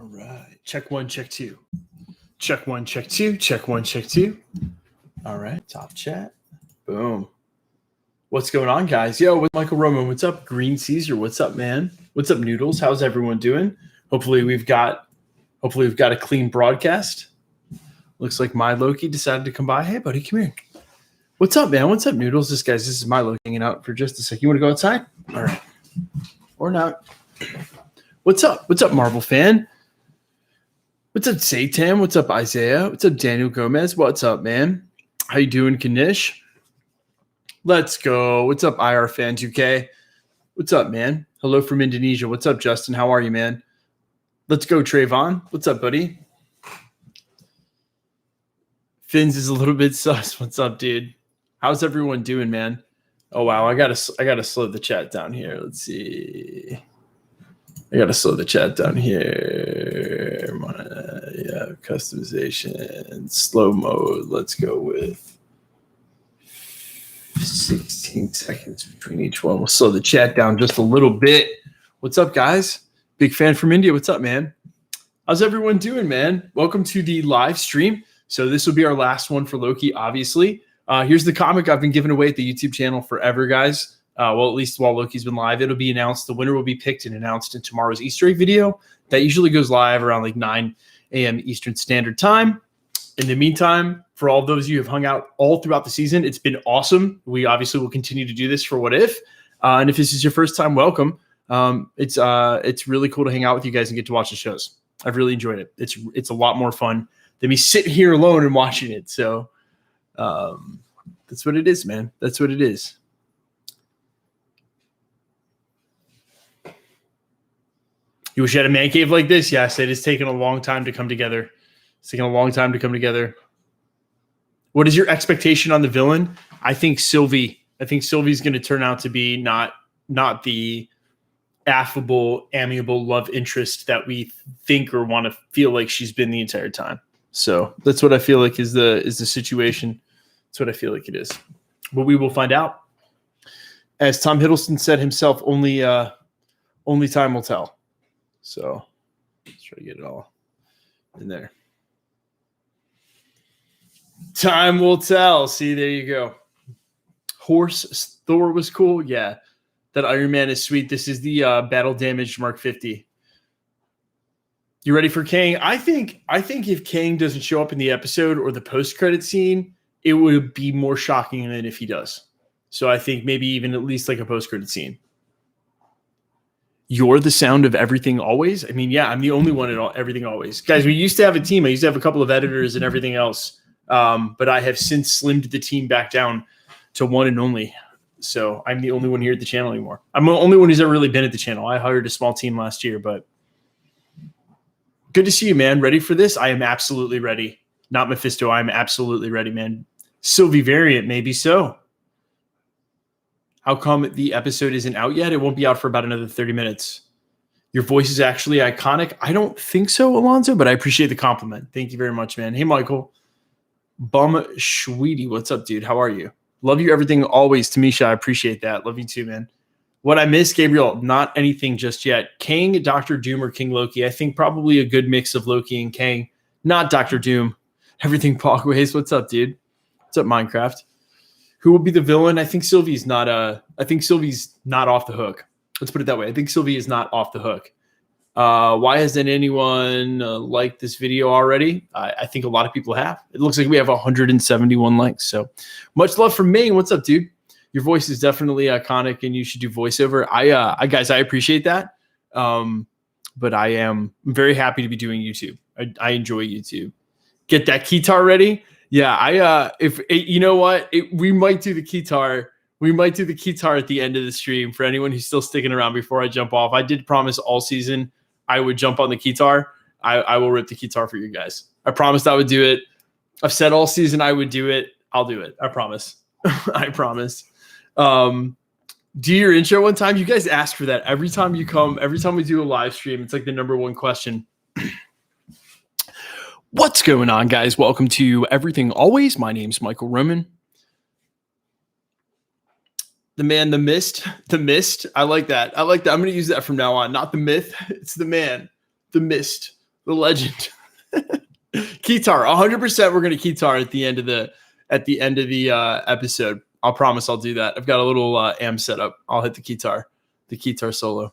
All right. Check one, check two. Check one, check two. Check one, check two. All right. Top chat. Boom. What's going on, guys? Yo, with Michael Roman. What's up, Green Caesar? What's up, man? What's up, Noodles? How's everyone doing? Hopefully we've got a clean broadcast. Looks like my Loki decided to come by. Hey, buddy, come here. What's up, man? What's up, Noodles? This is my Loki hanging out for just a sec. You want to go outside? All right. Or not. What's up? What's up, Marvel fan? What's up, Satan? What's up, Isaiah? What's up, Daniel Gomez? What's up, man? How you doing, Kanish? Let's go. What's up, IR fan 2K? What's up, man? Hello from Indonesia. What's up, Justin? How are you, man? Let's go, Trayvon. What's up, buddy? Fins is a little bit sus. What's up, dude? How's everyone doing, man? Oh wow, I gotta slow the chat down here. Let's see. I gotta slow the chat down here. Yeah, customization, slow mode. Let's go with 16 seconds between each one. We'll slow the chat down just a little bit. What's up, guys? Big fan from India. What's up, man? How's everyone doing, man? Welcome to the live stream. So this will be our last one for Loki, obviously. Here's the comic I've been giving away at the YouTube channel forever, guys. Well, at least while Loki's been live. It'll be announced. The winner will be picked and announced in tomorrow's Easter egg video. That usually goes live around like 9 a.m. Eastern Standard Time. In the meantime, for all of those of you who have hung out all throughout the season, it's been awesome. We obviously will continue to do this for What If. And if this is your first time, welcome. It's really cool to hang out with you guys and get to watch the shows. I've really enjoyed it. It's a lot more fun than me sitting here alone and watching it. So that's what it is, man. That's what it is. You wish you had a man cave like this? Yes, it has taken a long time to come together. It's taken a long time to come together. What is your expectation on the villain? I think Sylvie's going to turn out to be not the affable, amiable love interest that we think or want to feel like she's been the entire time. So that's what I feel like is the situation. That's what I feel like it is. But we will find out. As Tom Hiddleston said himself, only time will tell. So let's try to get it all in there. Time will tell. See, there you go. Horse Thor was cool. Yeah. That Iron Man is sweet. This is the battle damaged Mark 50. You ready for Kang? I think if Kang doesn't show up in the episode or the post-credit scene, it would be more shocking than if he does. So I think maybe even at least like a post-credit scene. You're the sound of everything always? I mean, yeah, I'm the only one at all, everything always. Guys, we used to have a team. I used to have a couple of editors and everything else. But I have since slimmed the team back down to one and only. So I'm the only one here at the channel anymore. I'm the only one who's ever really been at the channel. I hired a small team last year, but good to see you, man. Ready for this? I am absolutely ready. Not Mephisto. I'm absolutely ready, man. Sylvie variant, maybe so. How come the episode isn't out yet? It won't be out for about another 30 minutes. Your voice is actually iconic. I don't think so, Alonzo, but I appreciate the compliment. Thank you very much, man. Hey, Michael. Bum Schweedy, what's up, dude? How are you? Love you everything always, Tamisha. I appreciate that. Love you too, man. What I miss, Gabriel, not anything just yet. Kang, Dr. Doom, or King Loki. I think probably a good mix of Loki and Kang. Not Dr. Doom. Everything Pogways. What's up, dude? What's up, Minecraft? Who will be the villain? I think Sylvie's not off the hook. Let's put it that way. I think Sylvie is not off the hook. Why hasn't anyone liked this video already? I think a lot of people have. It looks like we have 171 likes. So much love from Maine. What's up, dude? Your voice is definitely iconic and you should do voiceover. Guys, I appreciate that. But I am very happy to be doing YouTube. I enjoy YouTube. Get that Keytar ready. Yeah, you know what? We might do the Keytar. We might do the Keytar at the end of the stream for anyone who's still sticking around before I jump off. I did promise all season I would jump on the Keytar. I will rip the Keytar for you guys. I promised I would do it. I've said all season I would do it. I'll do it. I promise. I promise. Do your intro one time. You guys ask for that every time you come. Every time we do a live stream, it's like the number one question. What's going on, guys? Welcome to Everything Always. My name's Michael Roman. The man, the mist, the mist. I like that. I'm going to use that from now on. Not the myth. It's the man, the mist, The legend. Keytar, 100%. We're going to Keytar at the end of the episode. I'll promise I'll do that. I've got a little am set up. I'll hit the Keytar solo.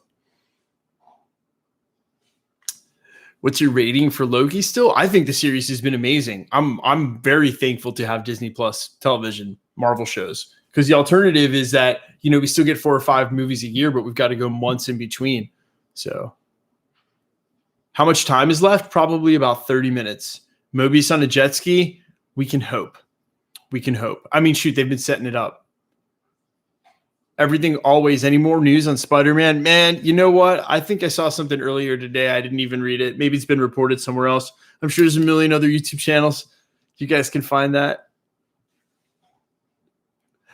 What's your rating for Loki still? I think the series has been amazing. I'm very thankful to have Disney Plus television, Marvel shows, because the alternative is that, we still get 4 or 5 movies a year, but we've got to go months in between. So how much time is left? Probably about 30 minutes. Mobius on a jet ski. We can hope. I mean, shoot, they've been setting it up. Everything always. Any more news on Spider-Man? Man, you know what? I think I saw something earlier today. I didn't even read it. Maybe it's been reported somewhere else. I'm sure there's a million other YouTube channels. You guys can find that.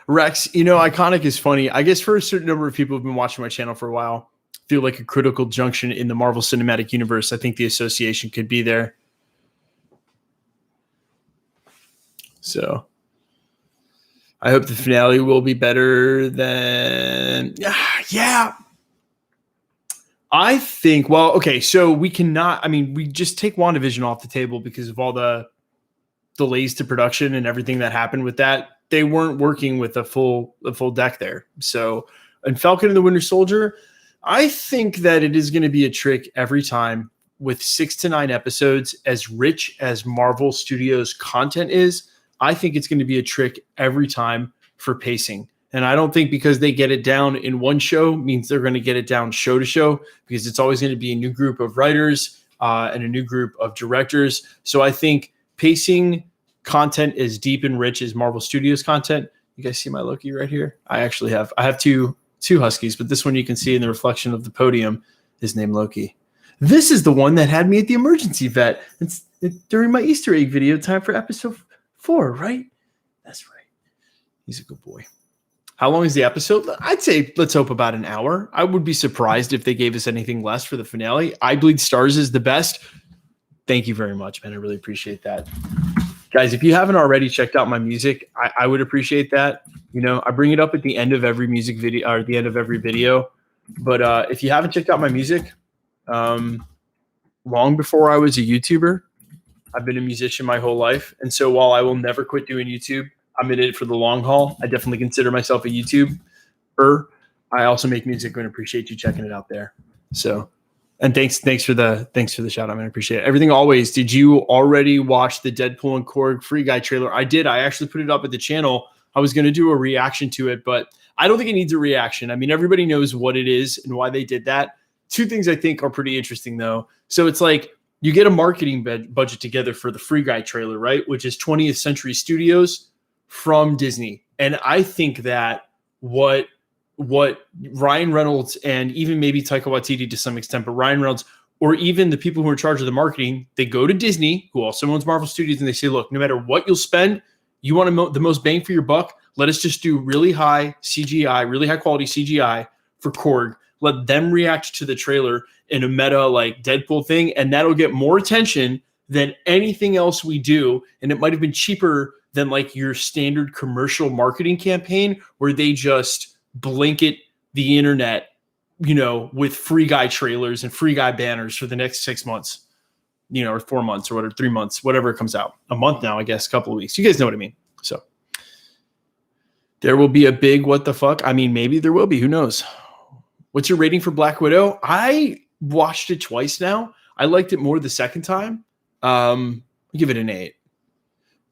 Rex, Iconic is funny. I guess for a certain number of people who've been watching my channel for a while, feel like a critical junction in the Marvel Cinematic Universe. I think the association could be there. So I hope the finale will be better than, yeah. I think, so we cannot, we just take WandaVision off the table because of all the delays to production and everything that happened with that. They weren't working with a full deck there. So, and Falcon and the Winter Soldier, I think that it is going to be a trick every time with 6 to 9 episodes, as rich as Marvel Studios content is. I think it's going to be a trick every time for pacing. And I don't think because they get it down in one show means they're going to get it down show to show, because it's always going to be a new group of writers and a new group of directors. So I think pacing content as deep and rich as Marvel Studios content. You guys see my Loki right here? I have two huskies, but this one you can see in the reflection of the podium is named Loki. This is the one that had me at the emergency vet. It's during my Easter egg video, time for episode 4, right? That's right. He's a good boy. How long is the episode? I'd say let's hope about an hour. I would be surprised if they gave us anything less for the finale. I Bleed Stars is the best. Thank you very much, man. I really appreciate that. Guys, if you haven't already checked out my music, I would appreciate that. I bring it up at the end of every music video or at the end of every video. But if you haven't checked out my music, long before I was a YouTuber, I've been a musician my whole life. And so while I will never quit doing YouTube, I'm in it for the long haul. I definitely consider myself a YouTuber. I also make music and appreciate you checking it out there. So, and thanks for the shout out, man. I appreciate it. Everything always. Did you already watch the Deadpool and Korg Free Guy trailer? I did. I actually put it up at the channel. I was going to do a reaction to it, but I don't think it needs a reaction. Everybody knows what it is and why they did that. 2 things I think are pretty interesting though. So it's like you get a marketing budget together for the Free Guy trailer, right? Which is 20th Century Studios from Disney. And I think that what Ryan Reynolds and even maybe Taika Waititi to some extent, but Ryan Reynolds or even the people who are in charge of the marketing, they go to Disney, who also owns Marvel Studios, and they say, look, no matter what you'll spend, you want the most bang for your buck, let us just do really high CGI, really high quality CGI for Korg. Let them react to the trailer in a meta like Deadpool thing, and that'll get more attention than anything else we do. And it might have been cheaper than like your standard commercial marketing campaign where they just blanket the internet, with Free Guy trailers and Free Guy banners for the next 6 months, or 4 months or whatever, 3 months, whatever it comes out. A month now, I guess, a couple of weeks. You guys know what I mean? So there will be a big what the fuck. Maybe there will be. Who knows? What's your rating for Black Widow? I watched it twice now. I liked it more the second time. I'll give it an 8.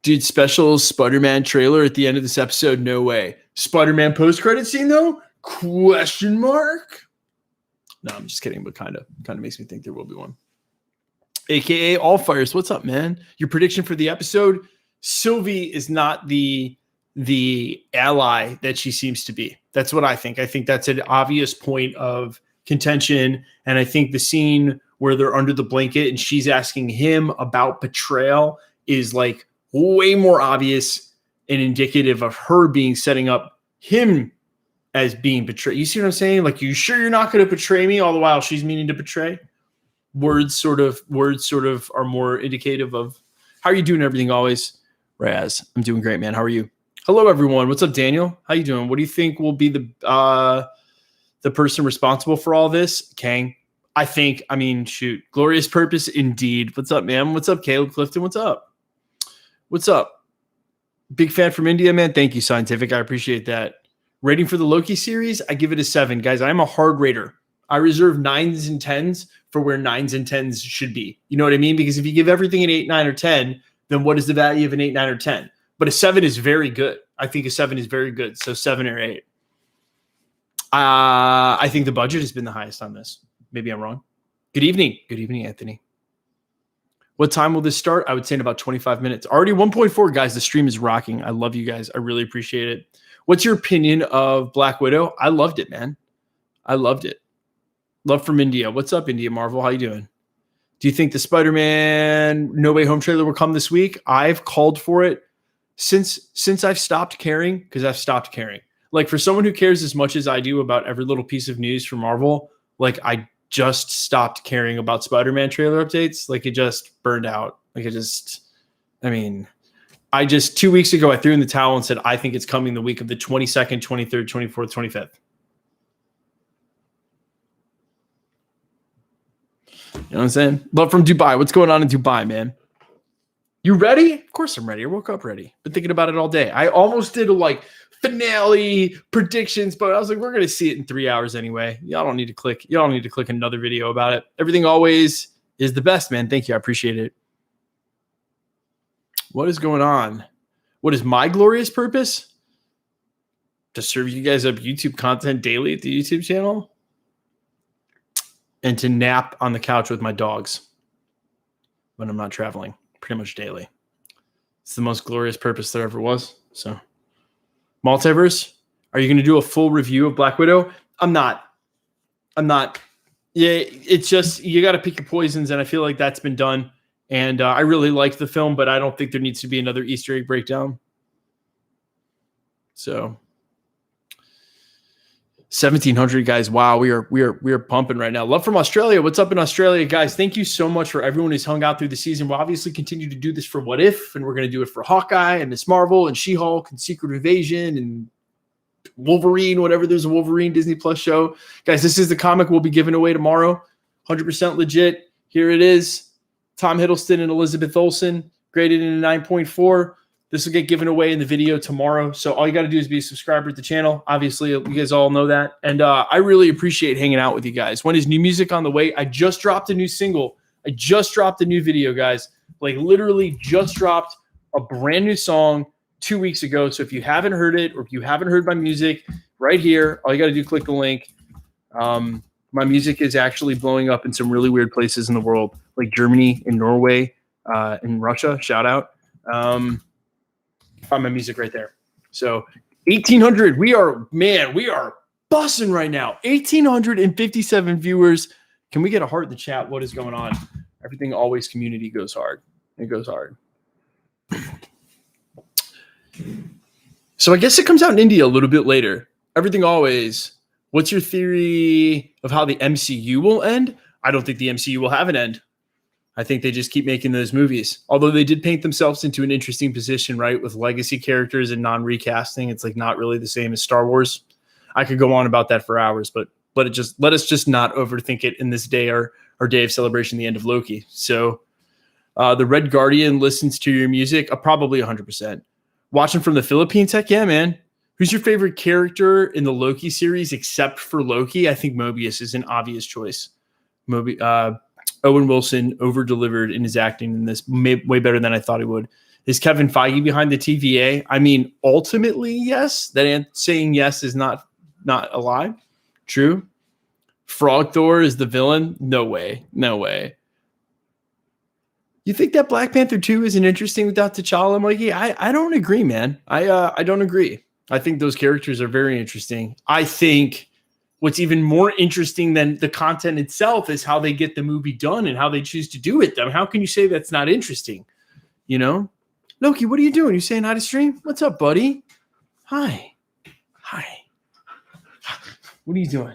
Dude, special Spider-Man trailer at the end of this episode? No way. Spider-Man post-credit scene though? Question mark? No, I'm just kidding, but kind of makes me think there will be one. AKA All Fires. What's up, man? Your prediction for the episode? Sylvie is not the ally that she seems to be. That's what I think. I think that's an obvious point of contention. And I think the scene where they're under the blanket and she's asking him about betrayal is like way more obvious and indicative of her setting up him as being betrayed. You see what I'm saying? Like, you sure you're not going to betray me? All the while she's meaning to betray. Words sort of are more indicative of how are you doing everything always. Raz, I'm doing great, man. How are you? Hello, everyone. What's up, Daniel? How you doing? What do you think will be the person responsible for all this? Kang. I mean, shoot, glorious purpose indeed. What's up, man? What's up, Caleb Clifton? What's up? What's up? Big fan from India, man. Thank you, Scientific. I appreciate that. Rating for the Loki series, I give it a 7. Guys, I'm a hard rater. I reserve 9s and 10s for where 9s and 10s should be. You know what I mean? Because if you give everything an 8, 9, or 10, then what is the value of an 8, 9, or 10? But a 7 is very good. I think a 7 is very good. So 7 or 8. I think the budget has been the highest on this. Maybe I'm wrong. Good evening. Good evening, Anthony. What time will this start? I would say in about 25 minutes. Already 1.4, guys. The stream is rocking. I love you guys. I really appreciate it. What's your opinion of Black Widow? I loved it, man. I loved it. Love from India. What's up, India Marvel? How you doing? Do you think the Spider-Man No Way Home trailer will come this week? I've called for it since I've stopped caring, because I've stopped caring. Like, for someone who cares as much as I do about every little piece of news from Marvel, like, I just stopped caring about Spider-Man trailer updates. Like, it just burned out. Like, I just 2 weeks ago, I threw in the towel and said, I think it's coming the week of the 22nd, 23rd, 24th, 25th. You know what I'm saying? Love from Dubai. What's going on in Dubai, man? You ready? Of course I'm ready. I woke up ready. Been thinking about it all day. I almost did a finale predictions, but I was like, we're going to see it in 3 hours anyway. Y'all don't need to click. Y'all don't need to click another video about it. Everything always is the best, man. Thank you. I appreciate it. What is going on? What is my glorious purpose? To serve you guys up YouTube content daily at the YouTube channel and to nap on the couch with my dogs when I'm not traveling pretty much daily. It's the most glorious purpose there ever was. So, Multiverse, are you going to do a full review of Black Widow? I'm not. Yeah, it's just, you got to pick your poisons, and I feel like that's been done. And I really like the film, but I don't think there needs to be another Easter egg breakdown. So 1,700 guys. Wow, we are pumping right now. Love from Australia. What's up in Australia, guys? Thank you so much for everyone who's hung out through the season. We'll obviously continue to do this for What If, and we're going to do it for Hawkeye and Miss Marvel and She-Hulk and Secret Invasion and Wolverine, whatever. There's a Wolverine Disney Plus show. Guys, this is the comic we'll be giving away tomorrow. 100% legit. Here it is. Tom Hiddleston and Elizabeth Olsen, graded in a 9.4. This will get given away in the video tomorrow. So all you got to do is be a subscriber to the channel. Obviously, you guys all know that. And I really appreciate hanging out with you guys. When is new music on the way? I just dropped a new single. I just dropped a new video, guys. Like, literally just dropped a brand new song 2 weeks ago. So if you haven't heard it, or if you haven't heard my music, right here, all you got to do is click the link. My music is actually blowing up in some really weird places in the world, like Germany and Norway and Russia. Shout out. Find my music right there. So 1,800. We are bussing right now. 1,857 viewers. Can we get a heart in the chat? What is going on? Everything always community goes hard. It goes hard. So I guess it comes out in India a little bit later. Everything always. What's your theory of how the MCU will end? I don't think the MCU will have an end. I think they just keep making those movies. Although they did paint themselves into an interesting position, right? With legacy characters and non-recasting. It's like not really the same as Star Wars. I could go on about that for hours, but let us just not overthink it in this day, our day of celebration, the end of Loki. So the Red Guardian listens to your music, probably 100%. Watching from the Philippines, heck yeah, man. Who's your favorite character in the Loki series except for Loki? I think Mobius is an obvious choice. Owen Wilson over-delivered in his acting in this way better than I thought he would. Is Kevin Feige behind the TVA? I mean, ultimately, yes. That saying yes is not a lie. True. Frog Thor is the villain? No way. No way. You think that Black Panther 2 isn't interesting without T'Challa, Mikey? I don't agree, man. I don't agree. I think those characters are very interesting. I think what's even more interesting than the content itself is how they get the movie done and how they choose to do it. How can you say that's not interesting? You know? Loki, what are you doing? You saying hi to stream? What's up, buddy? Hi. What are you doing?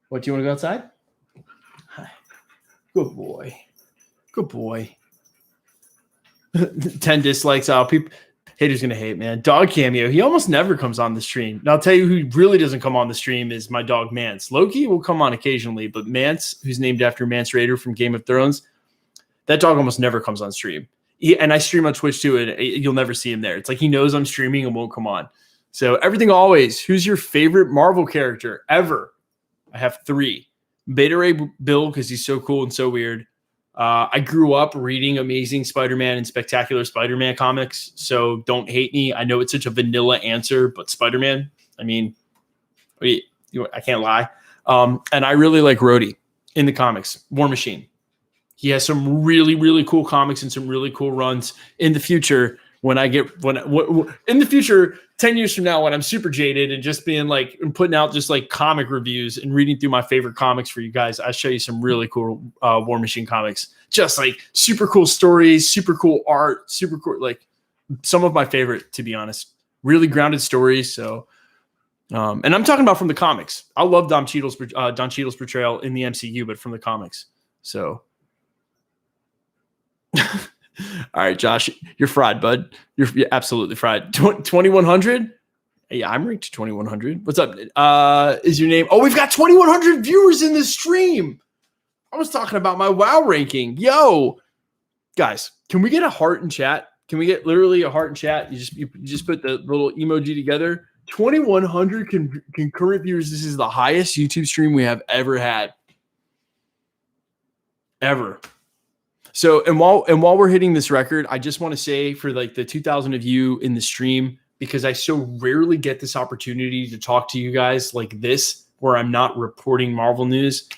What, do you want to go outside? Hi. Good boy. 10 dislikes. People Haters gonna hate, man. Dog cameo. He almost never comes on the stream. And I'll tell you who really doesn't come on the stream is my dog Mance. Loki will come on occasionally, but Mance, who's named after Mance Rayder from Game of Thrones, that dog almost never comes on stream. And I stream on Twitch too, and you'll never see him there. It's like he knows I'm streaming and won't come on. So everything always. Who's your favorite Marvel character ever? I have 3. Beta Ray Bill, because he's so cool and so weird. I grew up reading Amazing Spider-Man and Spectacular Spider-Man comics, so don't hate me. I know it's such a vanilla answer, but Spider-Man, I mean, I can't lie. And I really like Rhodey in the comics, War Machine. He has some really, really cool comics and some really cool runs in the future. In the future, 10 years from now, when I'm super jaded and just being like and putting out just like comic reviews and reading through my favorite comics for you guys, I'll show you some really cool War Machine comics. Just like super cool stories, super cool art, super cool, like some of my favorite, to be honest. Really grounded stories. So, and I'm talking about from the comics. I love Don Cheadle's portrayal in the MCU, but from the comics. So. All right, Josh, you're fried, bud. You're absolutely fried. 2100? Yeah, I'm ranked 2100. What's up? Is your name? Oh, we've got 2100 viewers in this stream. I was talking about my WoW ranking. Yo, guys, can we get a heart in chat? Can we get literally a heart in chat? You just put the little emoji together. 2100 concurrent viewers. This is the highest YouTube stream we have ever had. Ever. So, and while we're hitting this record, I just want to say for like the 2,000 of you in the stream, because I so rarely get this opportunity to talk to you guys like this, where I'm not reporting Marvel news.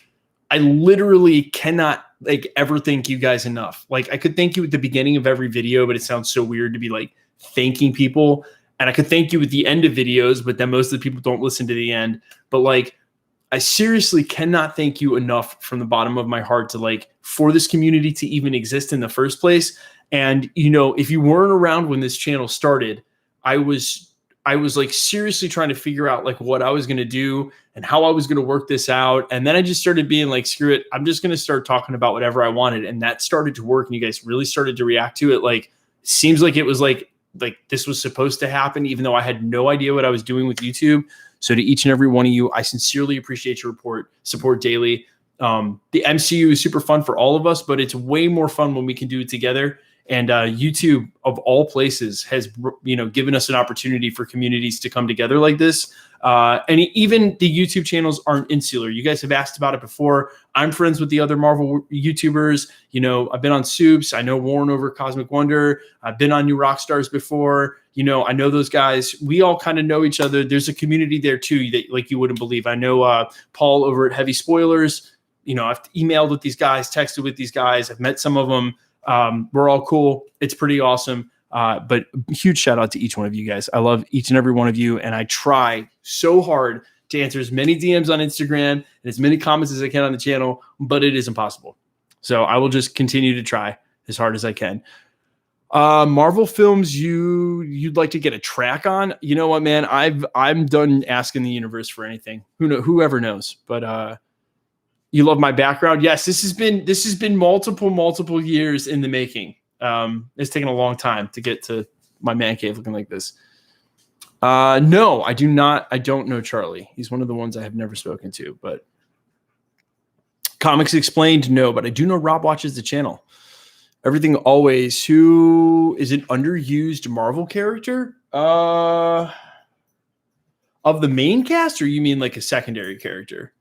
I literally cannot like ever thank you guys enough. Like I could thank you at the beginning of every video, but it sounds so weird to be like thanking people. And I could thank you at the end of videos, but then most of the people don't listen to the end. But like, I seriously cannot thank you enough from the bottom of my heart to like for this community to even exist in the first place. And, you know, if you weren't around when this channel started, I was like seriously trying to figure out like what I was going to do and how I was going to work this out. And then I just started being like, screw it. I'm just going to start talking about whatever I wanted. And that started to work. And you guys really started to react to it. Like, seems like it was like this was supposed to happen, even though I had no idea what I was doing with YouTube. So to each and every one of you, I sincerely appreciate your support daily. The MCU is super fun for all of us, but it's way more fun when we can do it together. And YouTube, of all places, has given us an opportunity for communities to come together like this. And even the YouTube channels aren't insular. You guys have asked about it before. I'm friends with the other Marvel YouTubers. You know, I've been on Soups. I know Warren over Cosmic Wonder. I've been on New Rockstars before. You know, I know those guys. We all kind of know each other. There's a community there too that like you wouldn't believe. I know Paul over at Heavy Spoilers. You know, I've emailed with these guys, texted with these guys. I've met some of them. We're all cool. It's pretty awesome. But huge shout out to each one of you guys. I love each and every one of you. And I try so hard to answer as many DMs on Instagram and as many comments as I can on the channel, but it is impossible. So I will just continue to try as hard as I can. Marvel films you'd like to get a track on? You know what, man? I'm done asking the universe for anything. Whoever knows. But you love my background? Yes, this has been multiple years in the making. It's taken a long time to get to my man cave looking like this. No, I do not. I don't know Charlie. He's one of the ones I have never spoken to, but Comics Explained, no, but I do know Rob watches the channel. Everything Always. Who is an underused Marvel character? Of the main cast, or you mean like a secondary character?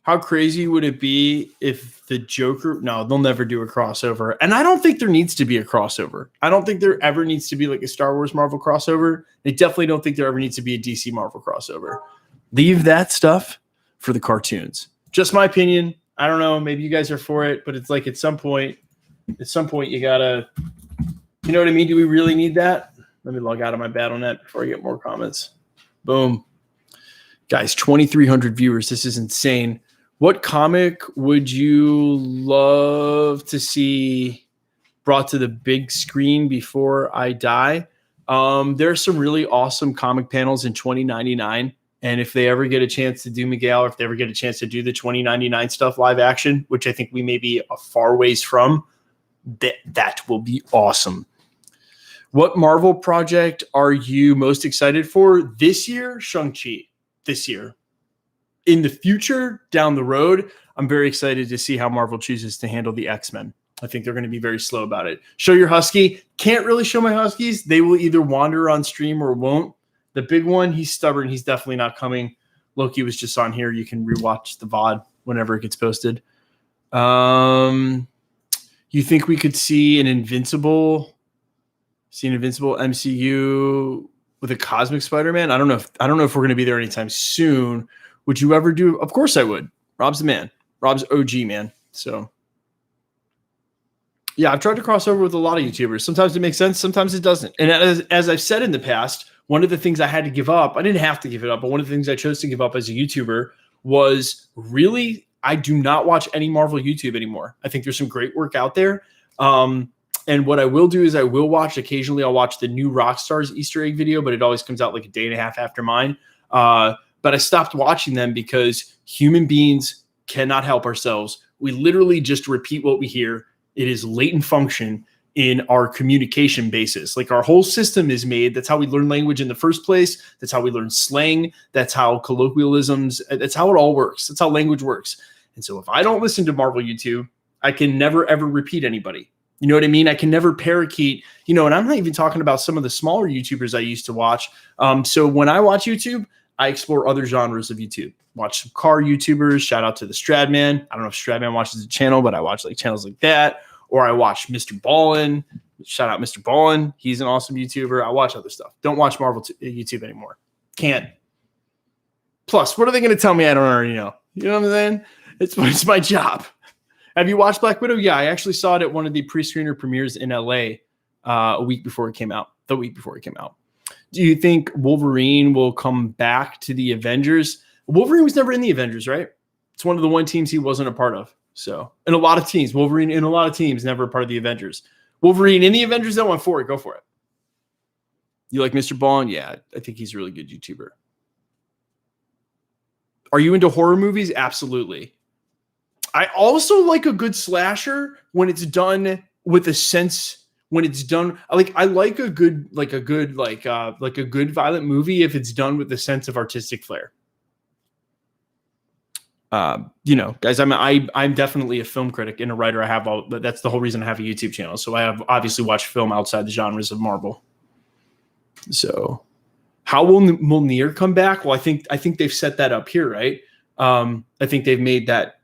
How crazy would it be if the Joker... No, they'll never do a crossover. And I don't think there needs to be a crossover. I don't think there ever needs to be like a Star Wars Marvel crossover. I definitely don't think there ever needs to be a DC Marvel crossover. Leave that stuff for the cartoons. Just my opinion. I don't know. Maybe you guys are for it, but it's like at some point you gotta... You know what I mean? Do we really need that? Let me log out of my BattleNet before I get more comments. Boom. Guys, 2,300 viewers. This is insane. What comic would you love to see brought to the big screen before I die? There are some really awesome comic panels in 2099. And if they ever get a chance to do Miguel, or if they ever get a chance to do the 2099 stuff live action, which I think we may be a far ways from, that will be awesome. What Marvel project are you most excited for this year? Shang-Chi this year. In the future, down the road, I'm very excited to see how Marvel chooses to handle the X-Men. I think they're going to be very slow about it. Show your husky. Can't really show my huskies. They will either wander on stream or won't. The big one, he's stubborn. He's definitely not coming. Loki was just on here. You can rewatch the VOD whenever it gets posted. You think we could see an Invincible MCU with a cosmic Spider-Man? I don't know if we're going to be there anytime soon. Would you ever do? Of course I would. Rob's the man. Rob's OG, man. So yeah, I've tried to cross over with a lot of YouTubers. Sometimes it makes sense. Sometimes it doesn't. And as I've said in the past, one of the things I had to give up, I didn't have to give it up, but one of the things I chose to give up as a YouTuber was really, I do not watch any Marvel YouTube anymore. I think there's some great work out there. And what I will do is occasionally I'll watch the new Rockstars Easter egg video, but it always comes out like a day and a half after mine. But I stopped watching them because human beings cannot help ourselves. We literally just repeat what we hear. It is latent function in our communication basis. Like our whole system is made. That's how we learn language in the first place. That's how we learn slang. That's how colloquialisms, that's how it all works. That's how language works. And so if I don't listen to Marvel YouTube, I can never, ever repeat anybody. You know what I mean? I can never parakeet, and I'm not even talking about some of the smaller YouTubers I used to watch. So when I watch YouTube, I explore other genres of YouTube. Watch some car YouTubers. Shout out to the Stradman. I don't know if Stradman watches the channel, but I watch like channels like that. Or I watch Mr. Ballin. Shout out Mr. Ballin. He's an awesome YouTuber. I watch other stuff. Don't watch Marvel YouTube anymore. Can't. Plus, what are they going to tell me I don't already know? You know what I'm saying? It's my job. Have you watched Black Widow? Yeah, I actually saw it at one of the pre-screener premieres in LA the week before it came out. Do you think Wolverine will come back to the Avengers? Wolverine was never in the Avengers, right? It's one of the one teams he wasn't a part of. So, in a lot of teams, Wolverine in a lot of teams, never a part of the Avengers. Wolverine in the Avengers, that went for it. Go for it. You like Mr. Bond? Yeah, I think he's a really good YouTuber. Are you into horror movies? Absolutely. I also like a good slasher when it's done with a sense. When it's done, I like a good violent movie if it's done with a sense of artistic flair. Guys, I'm definitely a film critic and a writer. That's the whole reason I have a YouTube channel. So I have obviously watched film outside the genres of Marvel. So how will Mjolnir come back? Well, I think they've set that up here, right? I think they've made that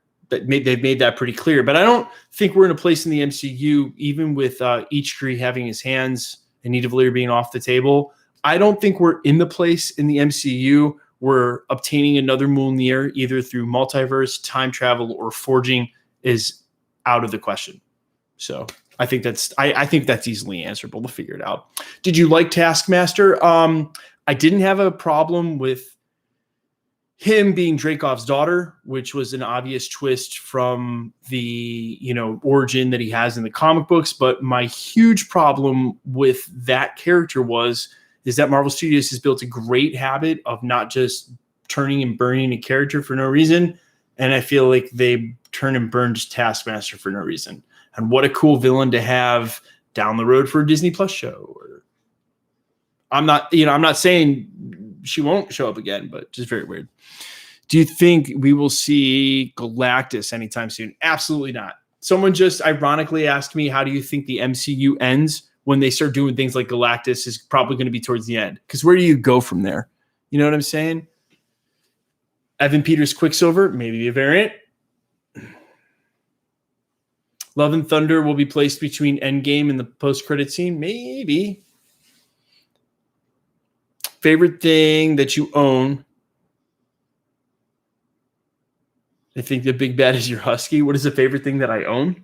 pretty clear, but I don't think we're in a place in the MCU, even with Ichri having his hands and Nidavellir being off the table. I don't think we're in the place in the MCU where obtaining another Mjolnir, either through multiverse, time travel, or forging, is out of the question. So I think that's easily answerable. We'll figure it out. Did you like Taskmaster? I didn't have a problem with him being Dreykov's daughter, which was an obvious twist from the origin that he has in the comic books. But my huge problem with that character is that Marvel Studios has built a great habit of not just turning and burning a character for no reason. And I feel like they turn and burned Taskmaster for no reason. And what a cool villain to have down the road for a Disney Plus show. I'm not saying she won't show up again, but just very weird. Do you think we will see Galactus anytime soon? Absolutely not. Someone just ironically asked me, how do you think the MCU ends? When they start doing things like Galactus is probably going to be towards the end. Because where do you go from there? You know what I'm saying? Evan Peters Quicksilver, maybe a variant. Love and Thunder will be placed between Endgame and the post-credit scene. Maybe. Favorite thing that you own? I think the big bad is your husky. What is the favorite thing that I own?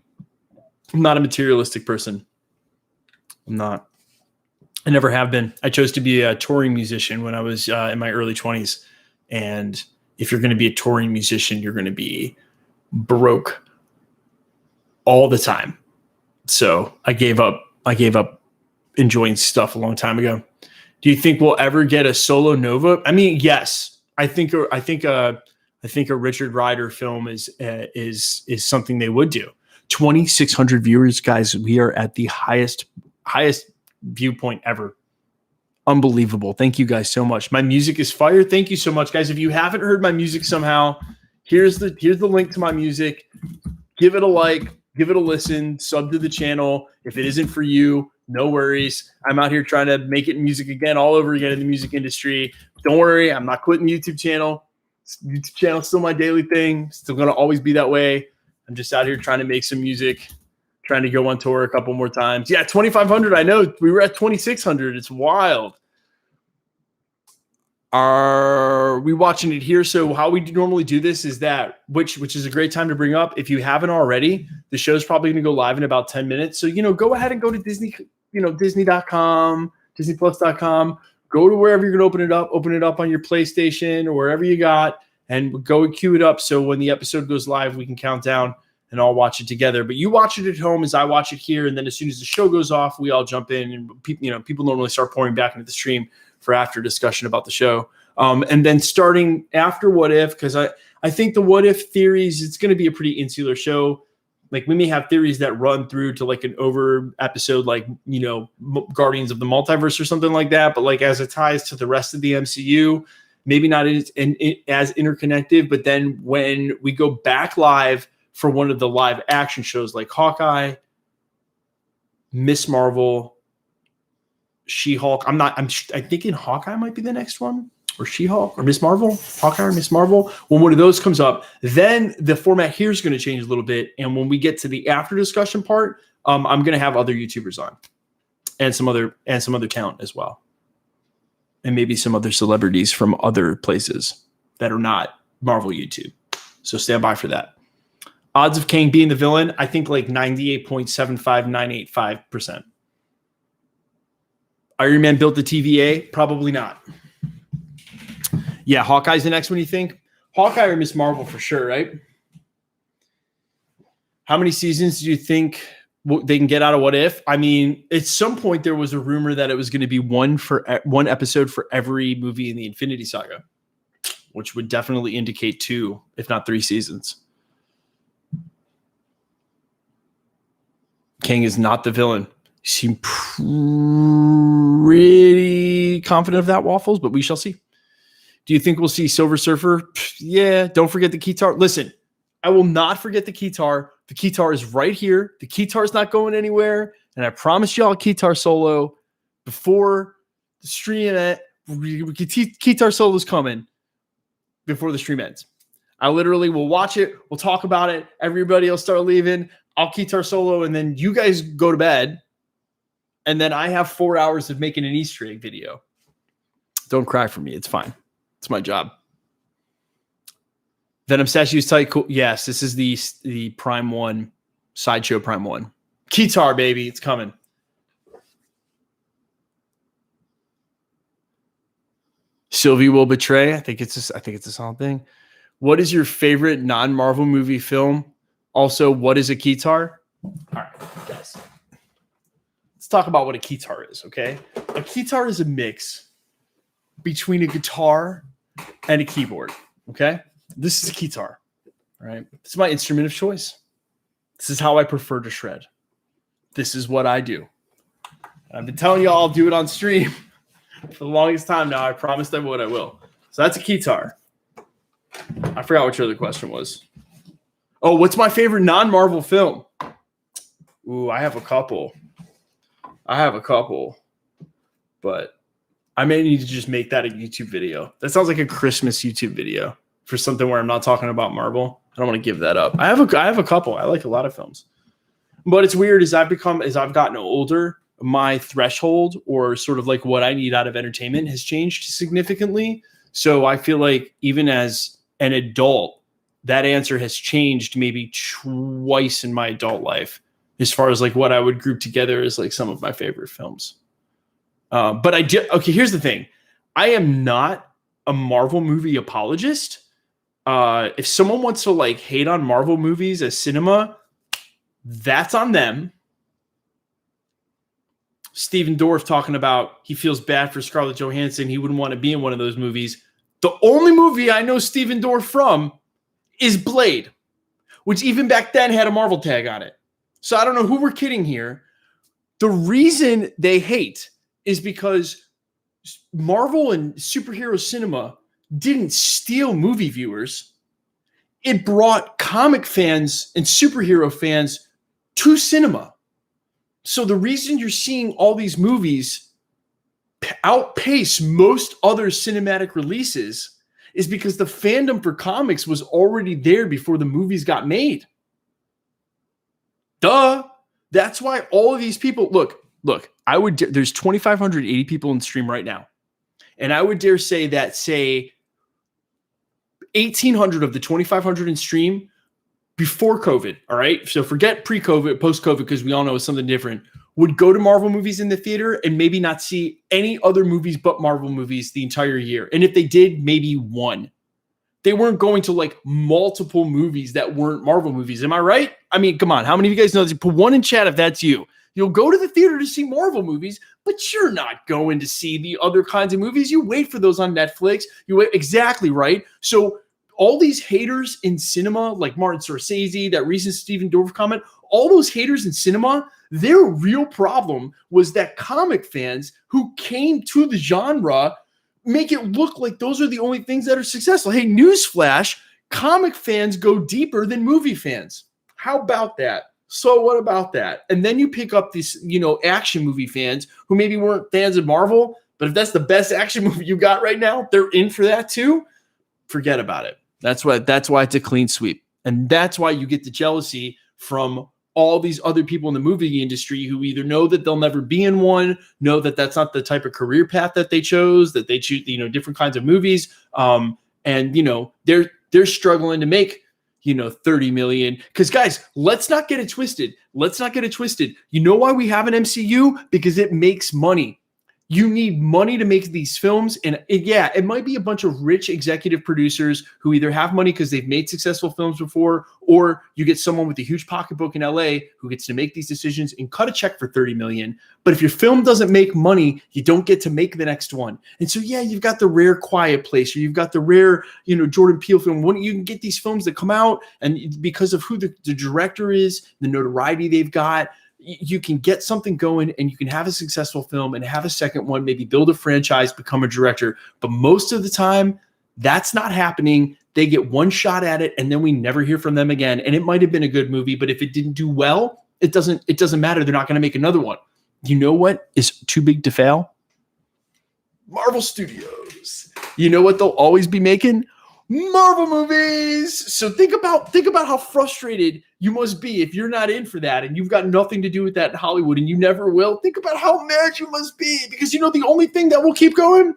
I'm not a materialistic person. I'm not. I never have been. I chose to be a touring musician when I was in my early 20s. And if you're going to be a touring musician, you're going to be broke all the time. So I gave up enjoying stuff a long time ago. Do you think we'll ever get a solo Nova? I mean, yes. I think a Richard Rider film is something they would do. 2,600 viewers, guys. We are at the highest viewpoint ever. Unbelievable. Thank you guys so much. My music is fire. Thank you so much, guys. If you haven't heard my music somehow, here's the link to my music. Give it a like, give it a listen, sub to the channel. If it isn't for you, no worries. I'm out here trying to make it music again, all over again in the music industry. Don't worry, I'm not quitting the YouTube channel. YouTube channel is still my daily thing. Still going to always be that way. I'm just out here trying to make some music, trying to go on tour a couple more times. Yeah, 2,500. I know we were at 2,600. It's wild. Are we watching it here? So how we normally do this is that, which is a great time to bring up. If you haven't already, the show's probably going to go live in about 10 minutes. So, go ahead and go to Disney, Disney.com, DisneyPlus.com. Go to wherever you're going to open it up on your PlayStation or wherever you got, and go and queue it up. So when the episode goes live, we can count down and all watch it together. But you watch it at home as I watch it here. And then as soon as the show goes off, we all jump in, and people normally start pouring back into the stream for after discussion about the show. And then starting after What If, because I think the What If theories, it's going to be a pretty insular show. Like, we may have theories that run through to like an over episode, like, Guardians of the Multiverse or something like that. But like, as it ties to the rest of the MCU, maybe not as interconnected. But then when we go back live for one of the live action shows like Hawkeye, Miss Marvel, She-Hulk. I'm thinking Hawkeye might be the next one, or She-Hulk, or Miss Marvel, Hawkeye or Miss Marvel. When one of those comes up, then the format here is going to change a little bit. And when we get to the after discussion part, I'm going to have other YouTubers on, and some other talent as well, and maybe some other celebrities from other places that are not Marvel YouTube. So stand by for that. Odds of Kang being the villain, I think like 98.75985%. Iron Man built the TVA? Probably not. Yeah, Hawkeye's the next one, you think? Hawkeye or Miss Marvel for sure, right? How many seasons do you think they can get out of What If? I mean, at some point there was a rumor that it was going to be one episode for every movie in the Infinity Saga, which would definitely indicate 2, if not 3 seasons. Kang is not the villain. You seem pretty confident of that, Waffles, but we shall see. Do you think we'll see Silver Surfer? Yeah, don't forget the Keytar. Listen, I will not forget the Keytar. The Keytar is right here. The Keytar is not going anywhere. And I promise y'all Keytar solo before the stream. Keytar solo is coming before the stream ends. I literally will watch it. We'll talk about it. Everybody will start leaving. I'll Keytar solo, and then you guys go to bed. And then I have 4 hours of making an Easter egg video. Don't cry for me. It's fine. It's my job. Venom statues tight. Cool. Yes, this is the Prime 1, Sideshow Prime 1. Keytar, baby. It's coming. Sylvie will betray. I think it's a solid thing. What is your favorite non-Marvel movie film? Also, what is a Keytar? All right, guys. Let's talk about what a Keytar is, okay? A Keytar is a mix between a guitar and a keyboard, okay? This is a Keytar, all right? This is my instrument of choice. This is how I prefer to shred. This is what I do. I've been telling you all I'll do it on stream for the longest time now. I promised I would. I will. So that's a Keytar. I forgot what your other question was. Oh, what's my favorite non-Marvel film? Ooh, I have a couple. But I may need to just make that a YouTube video. That sounds like a Christmas YouTube video for something where I'm not talking about Marvel. I don't want to give that up. I have a couple. I like a lot of films. But it's weird as I've gotten older, my threshold or sort of like what I need out of entertainment has changed significantly. So I feel like even as an adult, that answer has changed maybe twice in my adult life as far as like what I would group together as like some of my favorite films. But I did. Okay, here's the thing. I am not a Marvel movie apologist. If someone wants to like hate on Marvel movies as cinema, that's on them. Steven Dorff talking about he feels bad for Scarlett Johansson. He wouldn't want to be in one of those movies. The only movie I know Steven Dorff from is Blade, which even back then had a Marvel tag on it. So I don't know who we're kidding here. The reason they hate is because Marvel and superhero cinema didn't steal movie viewers. It brought comic fans and superhero fans to cinema. So the reason you're seeing all these movies outpace most other cinematic releases is because the fandom for comics was already there before the movies got made. Duh. That's why all of these people look, there's 2,580 people in stream right now. And I would dare say that, 1,800 of the 2,500 in stream before COVID, all right? So forget pre-COVID, post-COVID, because we all know it's something different, would go to Marvel movies in the theater and maybe not see any other movies but Marvel movies the entire year. And if they did, maybe one. They weren't going to like multiple movies that weren't Marvel movies. Am I right? I mean, come on. How many of you guys know this? Put one in chat if that's you. You'll go to the theater to see Marvel movies, but you're not going to see the other kinds of movies. You wait for those on Netflix. You wait. Exactly right. So all these haters in cinema, like Martin Scorsese, that recent Steven Dorff comment, all those haters in cinema, their real problem was that comic fans who came to the genre make it look like those are the only things that are successful. Hey, newsflash, comic fans go deeper than movie fans. How about that? So what about that? And then you pick up these, action movie fans who maybe weren't fans of Marvel, but if that's the best action movie you got right now, they're in for that too. Forget about it. That's why it's a clean sweep. And that's why you get the jealousy from all these other people in the movie industry who either know that they'll never be in one, know that that's not the type of career path that they chose, that they choose, different kinds of movies. And they're struggling to make, 30 million. Because guys, let's not get it twisted. You know why we have an MCU? Because it makes money. You need money to make these films. And it might be a bunch of rich executive producers who either have money because they've made successful films before, or you get someone with a huge pocketbook in LA who gets to make these decisions and cut a check for 30 million. But if your film doesn't make money, you don't get to make the next one. And so, you've got the rare Quiet Place, or you've got the rare, Jordan Peele film. When you can get these films that come out, and because of who the director is, the notoriety they've got, you can get something going and you can have a successful film and have a second one, maybe build a franchise, become a director. But most of the time, that's not happening. They get one shot at it and then we never hear from them again. And it might have been a good movie, but if it didn't do well, it doesn't matter. They're not going to make another one. You know what is too big to fail? Marvel Studios. You know what they'll always be making? Marvel movies. So think about how frustrated you must be if you're not in for that and you've got nothing to do with that in Hollywood and you never will. Think about how mad you must be, because the only thing that will keep going?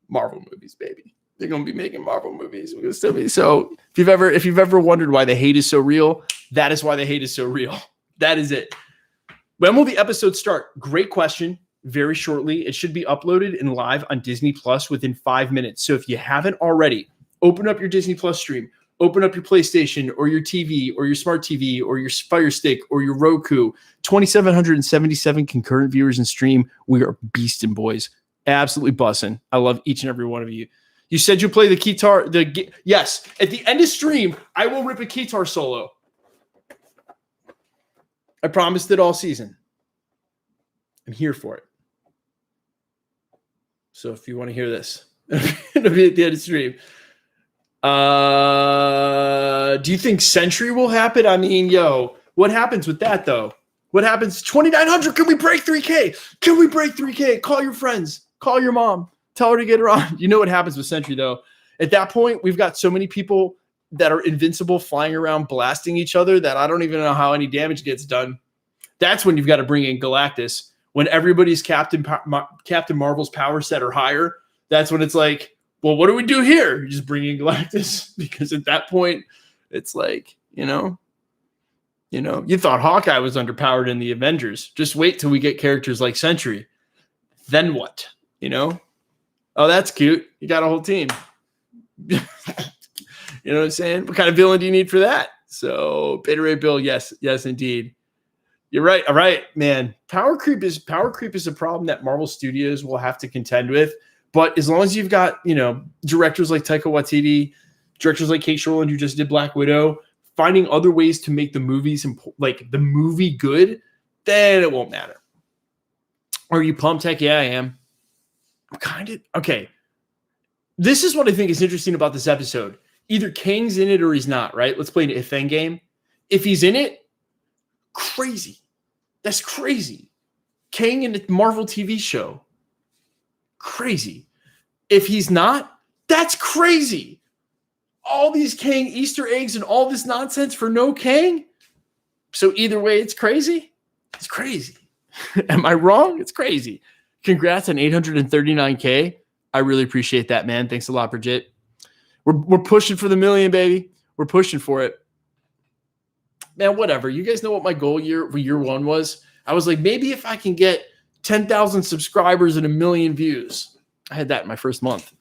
Marvel movies, baby. They're going to be making Marvel movies. So if you've ever wondered why the hate is so real, that is why the hate is so real. That is it. When will the episode start? Great question. Very shortly. It should be uploaded and live on Disney Plus within 5 minutes. So if you haven't already, open up your Disney Plus stream, open up your PlayStation or your TV or your smart TV or your Fire Stick or your Roku. 2,777 concurrent viewers in stream. We are beasting, boys. Absolutely bussing. I love each and every one of you. You said you play the Keytar. Yes. At the end of stream, I will rip a Keytar solo. I promised it all season. I'm here for it. So if you want to hear this, it'll be at the end of stream. Do you think Sentry will happen? I mean, what happens with that though? What happens? 2,900. Can we break 3K? Call your friends. Call your mom. Tell her to get her on. You know what happens with Sentry though? At that point, we've got so many people that are invincible flying around blasting each other that I don't even know how any damage gets done. That's when you've got to bring in Galactus. When everybody's Captain Marvel's power set or higher, that's when it's like, well, what do we do here? You just bring in Galactus, because at that point, it's like, you thought Hawkeye was underpowered in the Avengers. Just wait till we get characters like Sentry. Then what? Oh, that's cute. You got a whole team. You know what I'm saying? What kind of villain do you need for that? So, Beta Ray Bill, yes, indeed. You're right. All right, man. Power creep is a problem that Marvel Studios will have to contend with. But as long as you've got, directors like Taika Waititi, directors like Kate Shortland, who just did Black Widow, finding other ways to make the movies like the movie good, then it won't matter. Are you pumped? Heck yeah, I am. I'm kind of okay. This is what I think is interesting about this episode. Either Kang's in it or he's not, right? Let's play an if then game. If he's in it, crazy. That's crazy. Kang in a Marvel TV show. Crazy. If he's not, that's crazy. All these Kang Easter eggs and all this nonsense for no Kang. So either way, it's crazy. It's crazy. Am I wrong? It's crazy. Congrats on 839K. I really appreciate that, man. Thanks a lot, Bridget. We're pushing for the million, baby. We're pushing for it. Man, whatever. You guys know what my goal year one was? I was like, maybe if I can get 10,000 subscribers and 1 million views. I had that in my first month.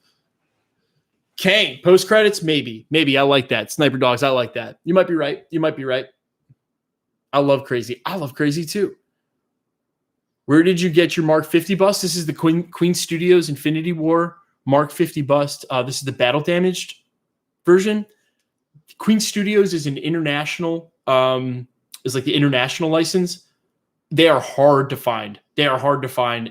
Kang, post credits, maybe. I like that. Sniper Dogs, I like that. You might be right. I love crazy. I love crazy too. Where did you get your Mark 50 bust? This is the Queen Studios Infinity War Mark 50 bust. This is the battle damaged version. Queen Studios is an international, is like the international license. They are hard to find.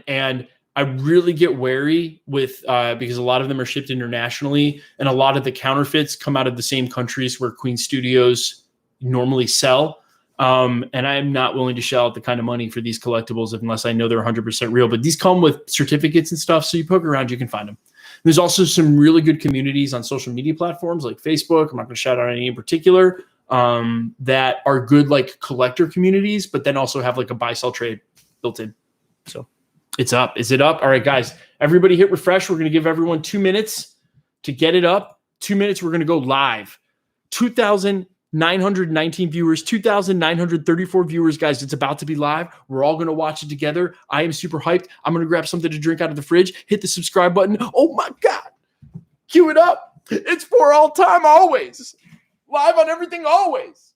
And I really get wary with because a lot of them are shipped internationally, and a lot of the counterfeits come out of the same countries where Queen Studios normally sell. And I am not willing to shell out the kind of money for these collectibles unless I know they're 100% real. But these come with certificates and stuff, so you poke around, you can find them. There's also some really good communities on social media platforms like Facebook. I'm not going to shout out any in particular that are good like collector communities, but then also have like a buy-sell trade built in. So it's up. Is it up? All right, guys, everybody hit refresh. We're going to give everyone 2 minutes to get it up. 2 minutes. We're going to go live. 2,919 viewers, 2,934 viewers, guys. It's about to be live. We're all going to watch it together. I am super hyped. I'm going to grab something to drink out of the fridge, hit the subscribe button. Oh my God. Cue it up. It's for all time, always. Live on everything, always.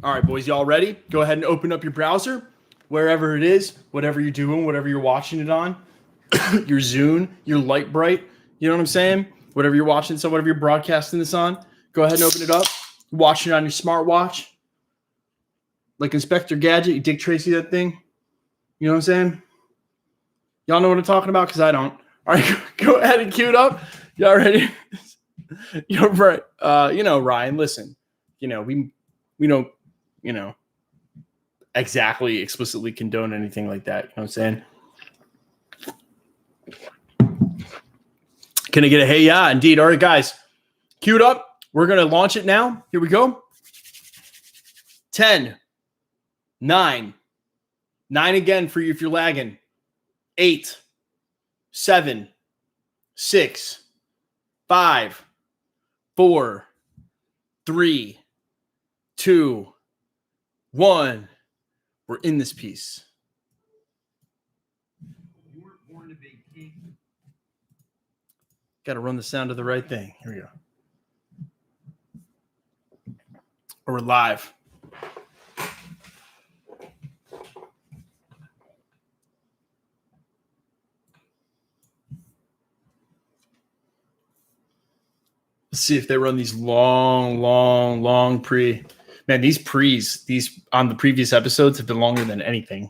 All right, boys, y'all ready? Go ahead and open up your browser, wherever it is, whatever you're doing, whatever you're watching it on, your Zune, your Light Bright, you know what I'm saying? Whatever you're watching, so whatever you're broadcasting this on, go ahead and open it up. Watch it on your smartwatch, like Inspector Gadget, you Dick Tracy that thing. You know what I'm saying? Y'all know what I'm talking about? Because I don't. All right, go ahead and cue it up. Y'all ready? You're right. Ryan, listen, we don't, exactly explicitly condone anything like that. You know what I'm saying? Can I get a hey, yeah, indeed. All right, guys, cue it up. We're going to launch it now. Here we go. 10, 9 again for you if you're lagging. 8, 7, 6, 5, 4, 3, 2, 1. We're in this piece. You weren't born to be king. Got to run the sound of the right thing. Here we go. We're live. Let's see if they run these long pre. Man, these pre's, these on the previous episodes have been longer than anything.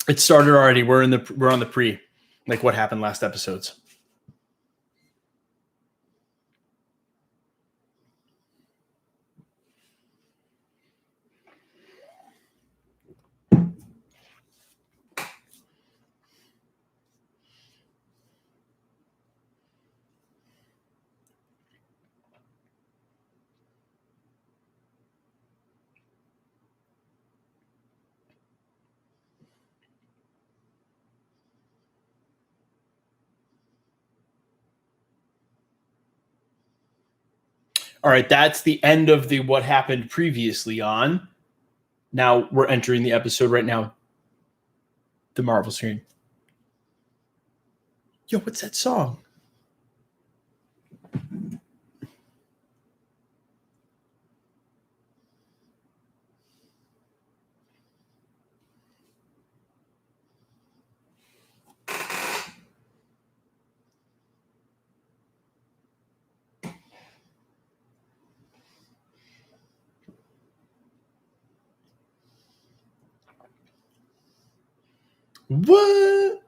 It started already. We're on the pre, like what happened last episodes. All right, that's the end of the what happened previously on. Now we're entering the episode right now. The Marvel screen. Yo, what's that song? What?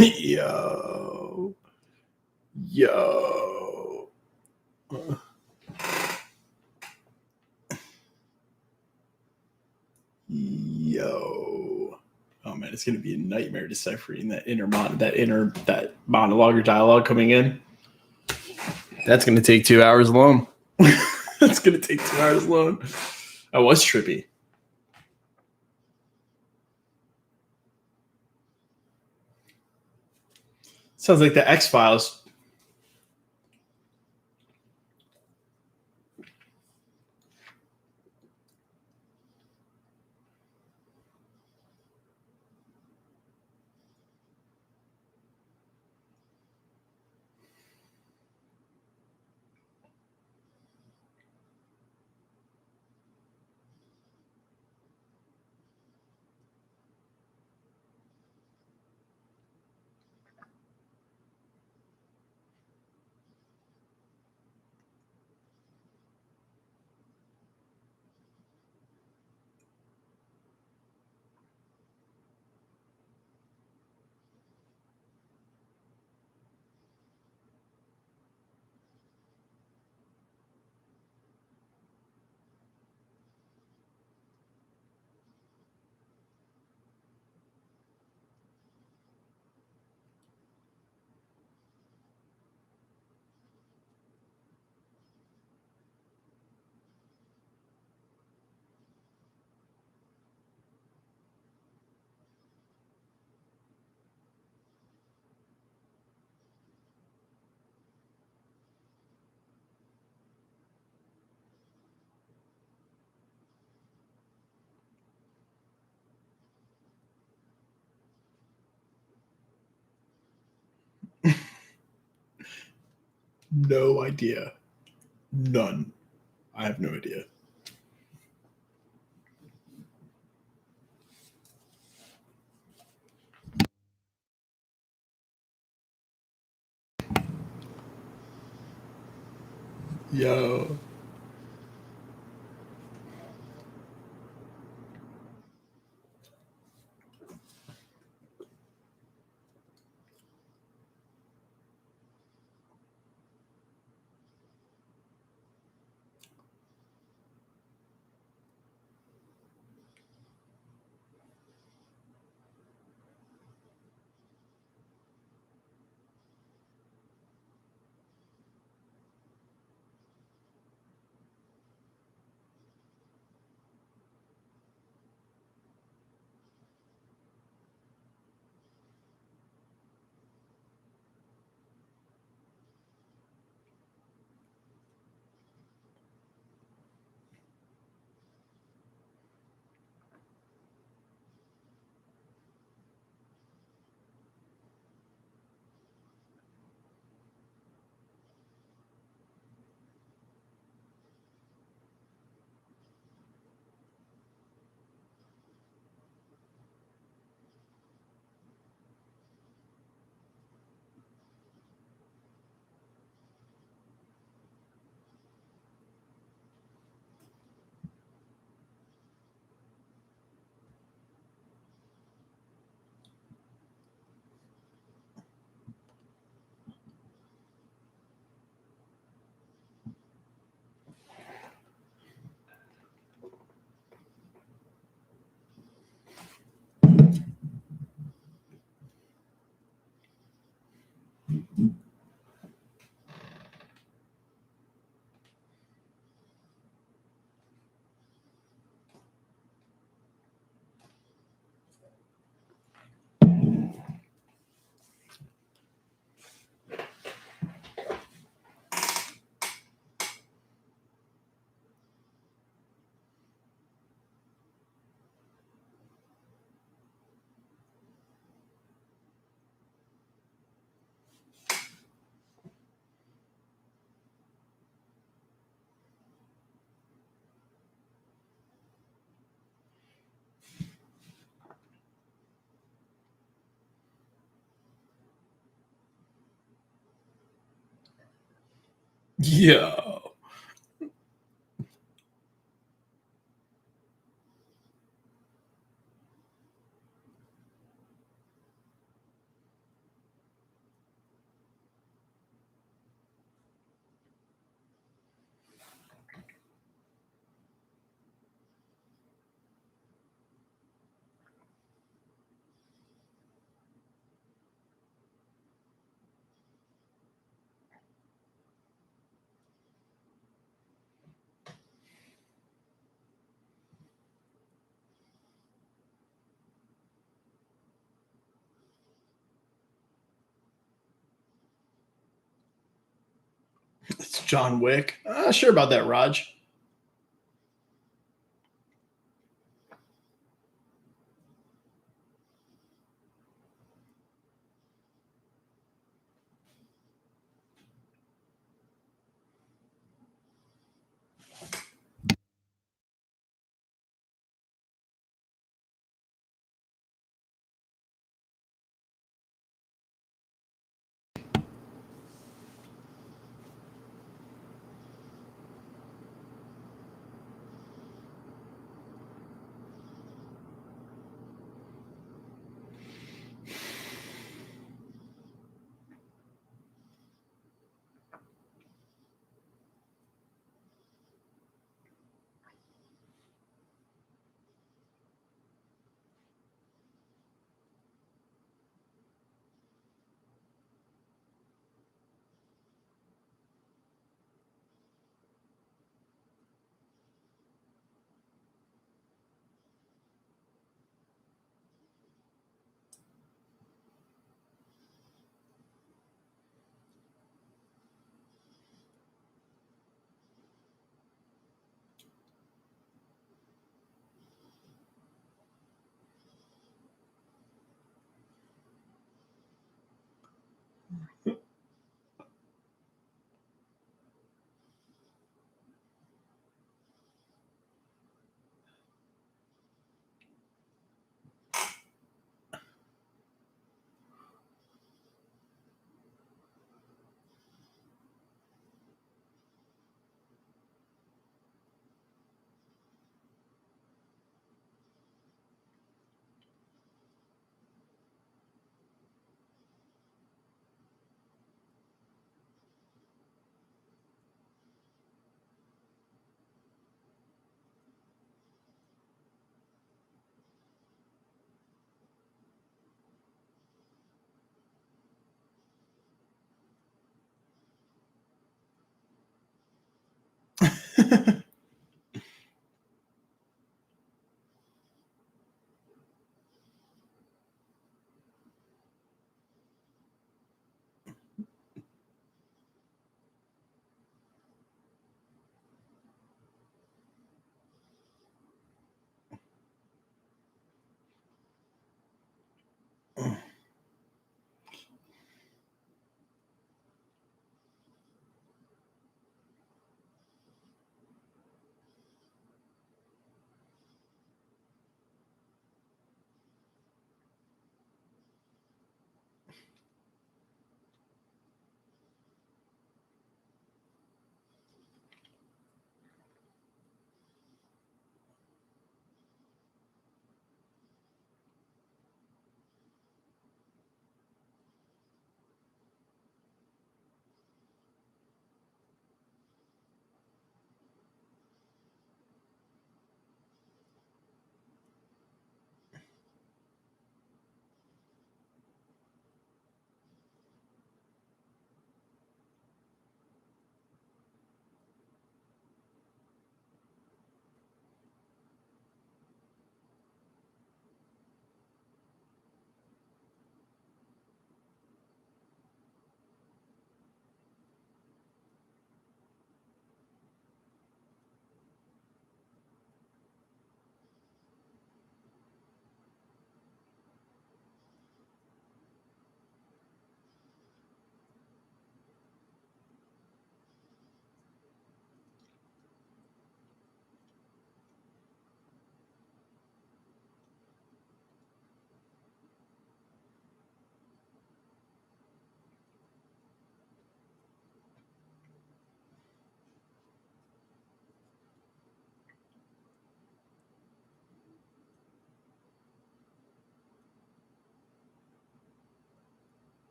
Yo. Yo. Yo. Oh man, it's gonna be a nightmare deciphering that that monologue or dialogue coming in. That's gonna take 2 hours alone. That's gonna take 2 hours alone. That was trippy. Sounds like the X-Files. No idea. None. I have no idea. Yo. Yeah. It's John Wick. Sure about that, Raj.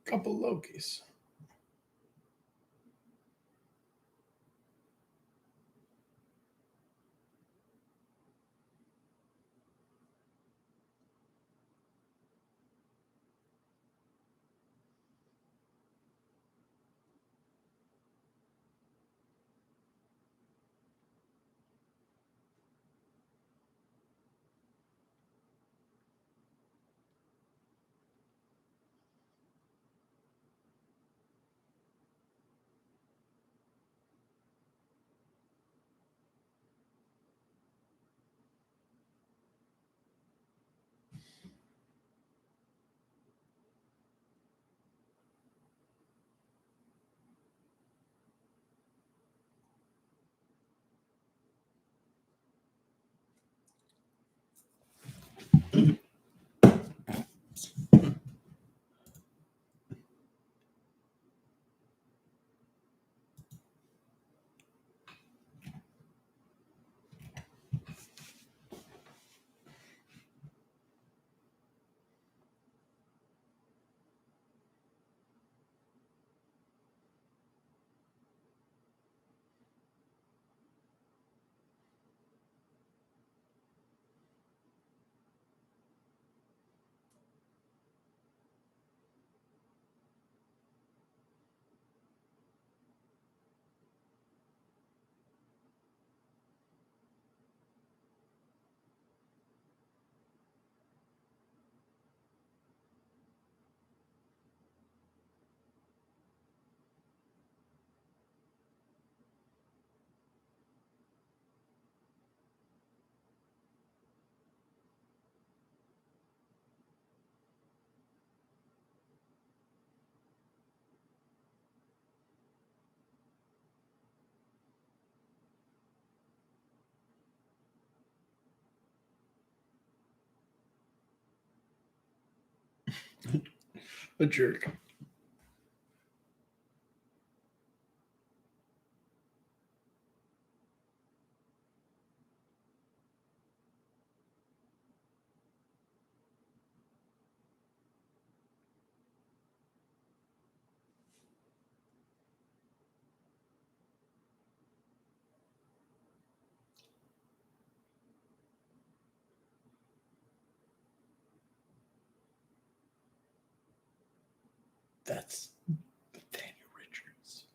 Couple Lokis. A jerk. That's Nathaniel Richards.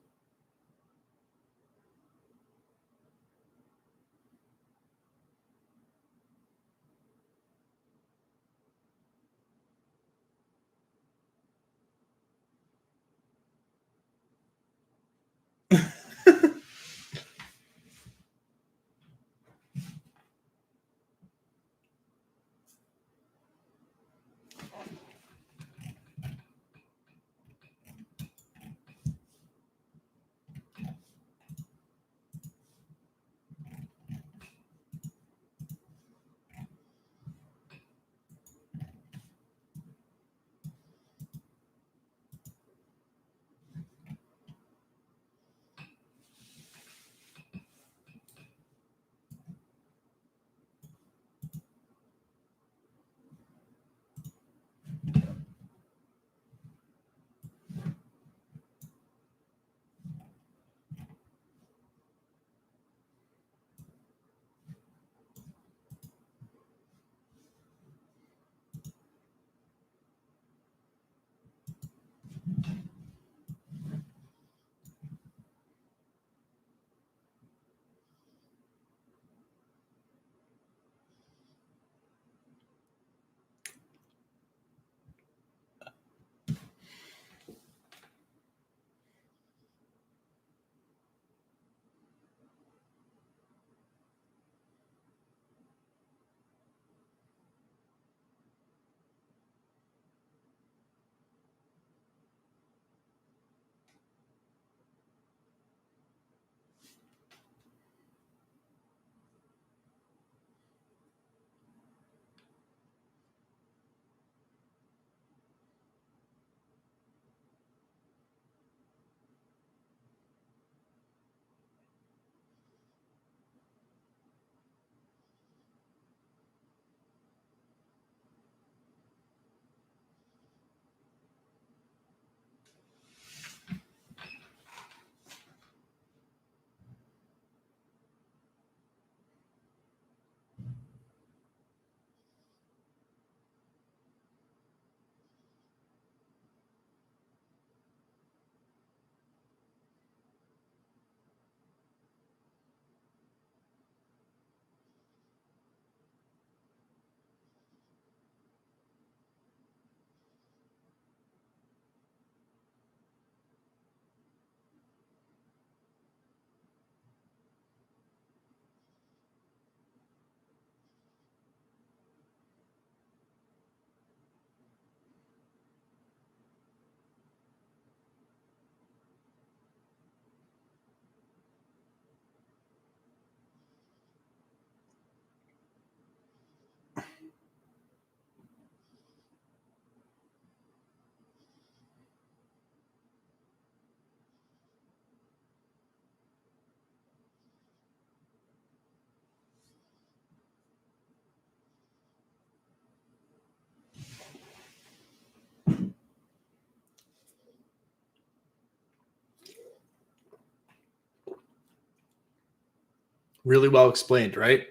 Really well explained, right?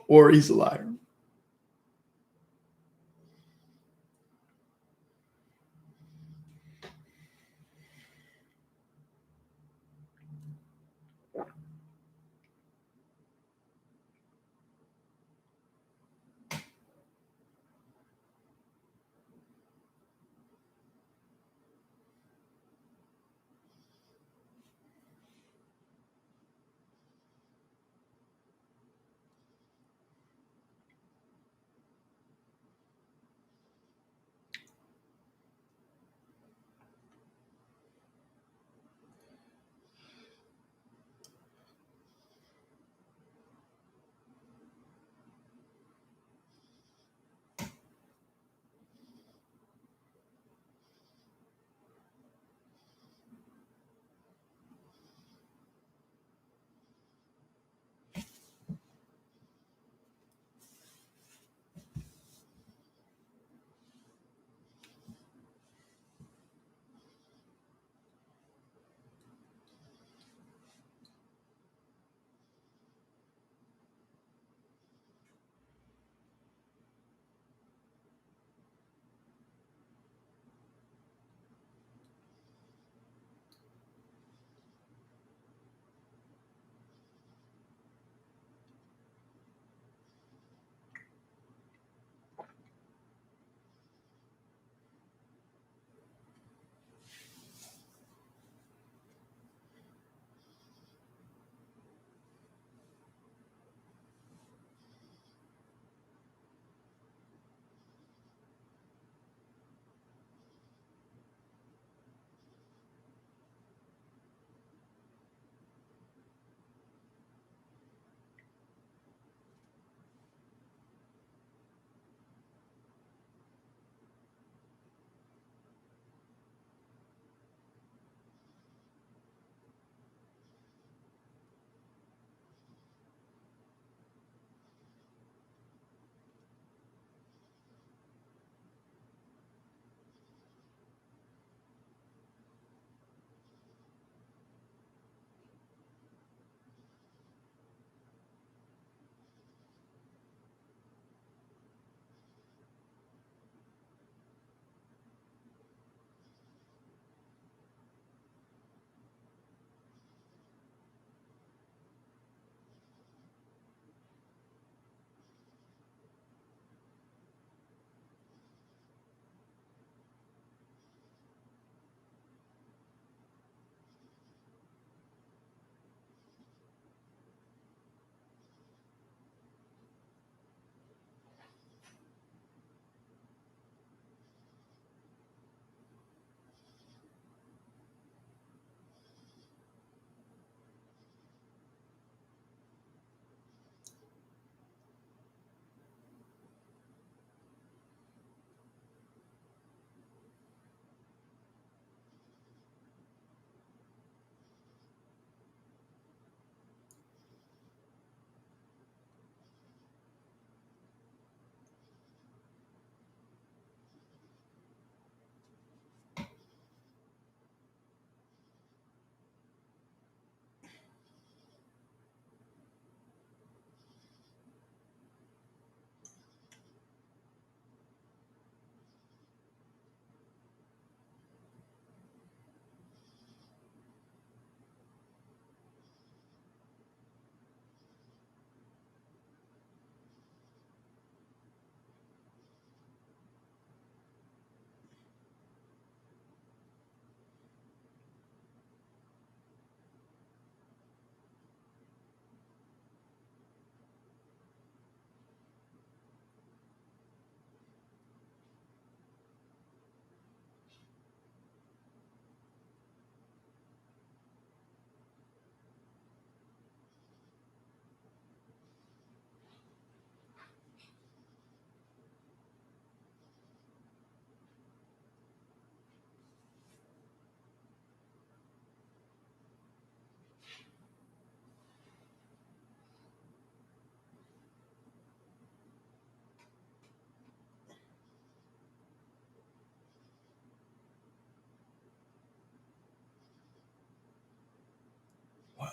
Or he's a liar.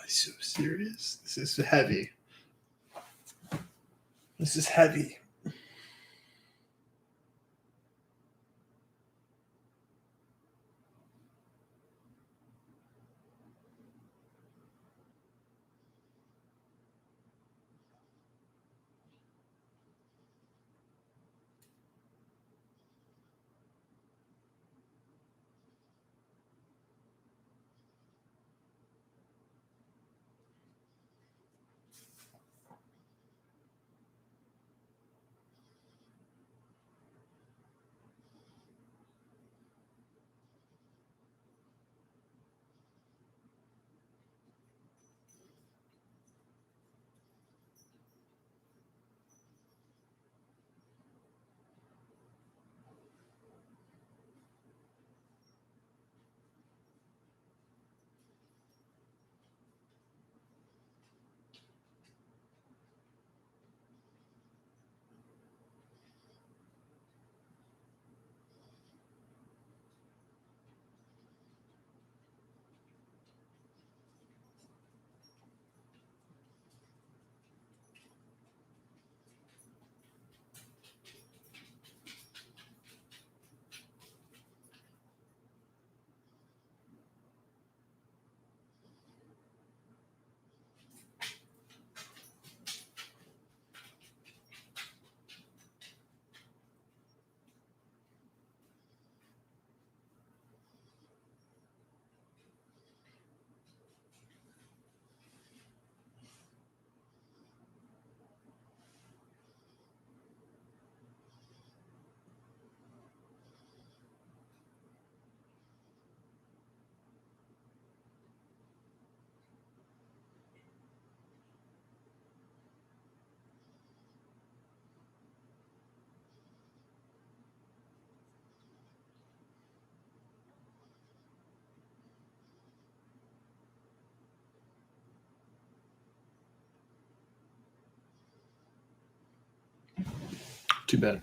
so serious. This is heavy. This is heavy. Too bad.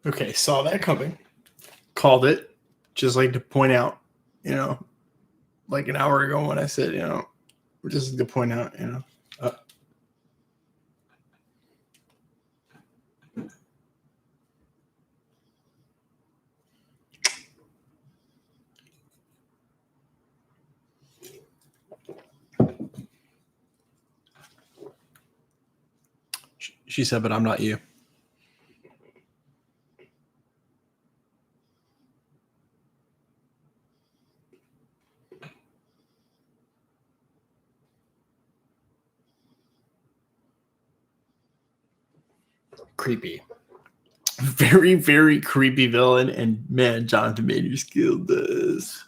Okay, saw that coming. Called it. Just like to point out, like an hour ago when I said, just to point out, She said, but I'm not you. Creepy. Very, very creepy villain. And man, Jonathan Majors killed this.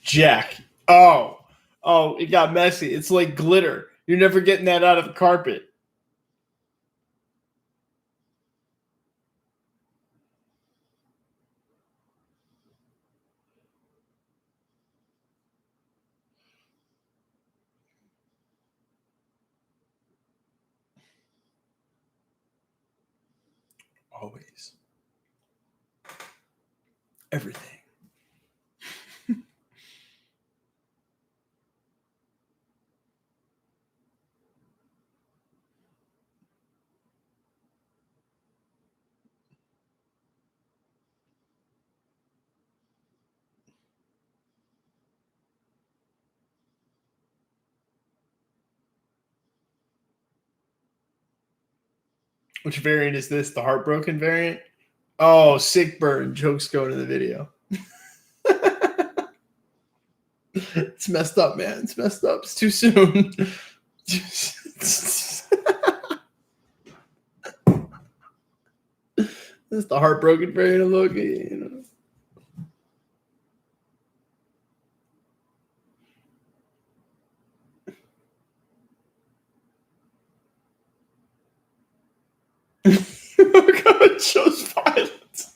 Jack. Oh, it got messy. It's like glitter. You're never getting that out of the carpet. Always. Everything. Which variant is this? The heartbroken variant? Oh, sick burn. Jokes going in the video. It's messed up, man. It's messed up. It's too soon. This is the heartbroken variant of Loki. God, shows violence.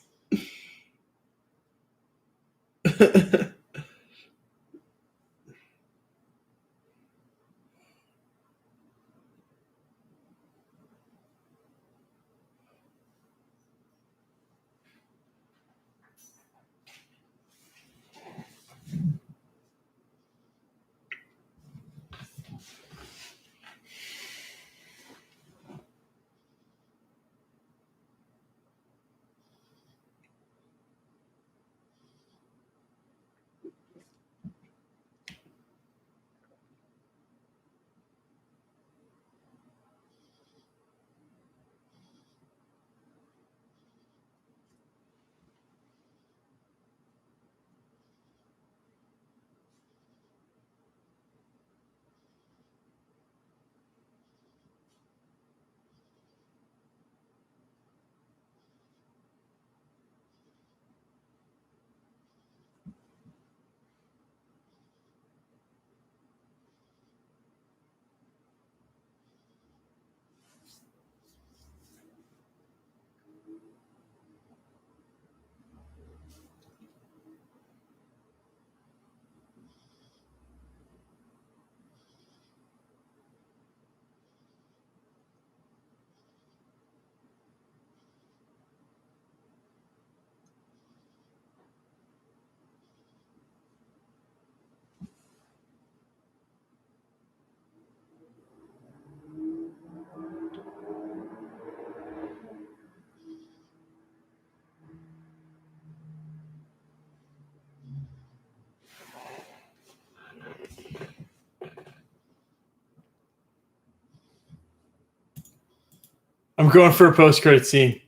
I'm going for a post-credit scene.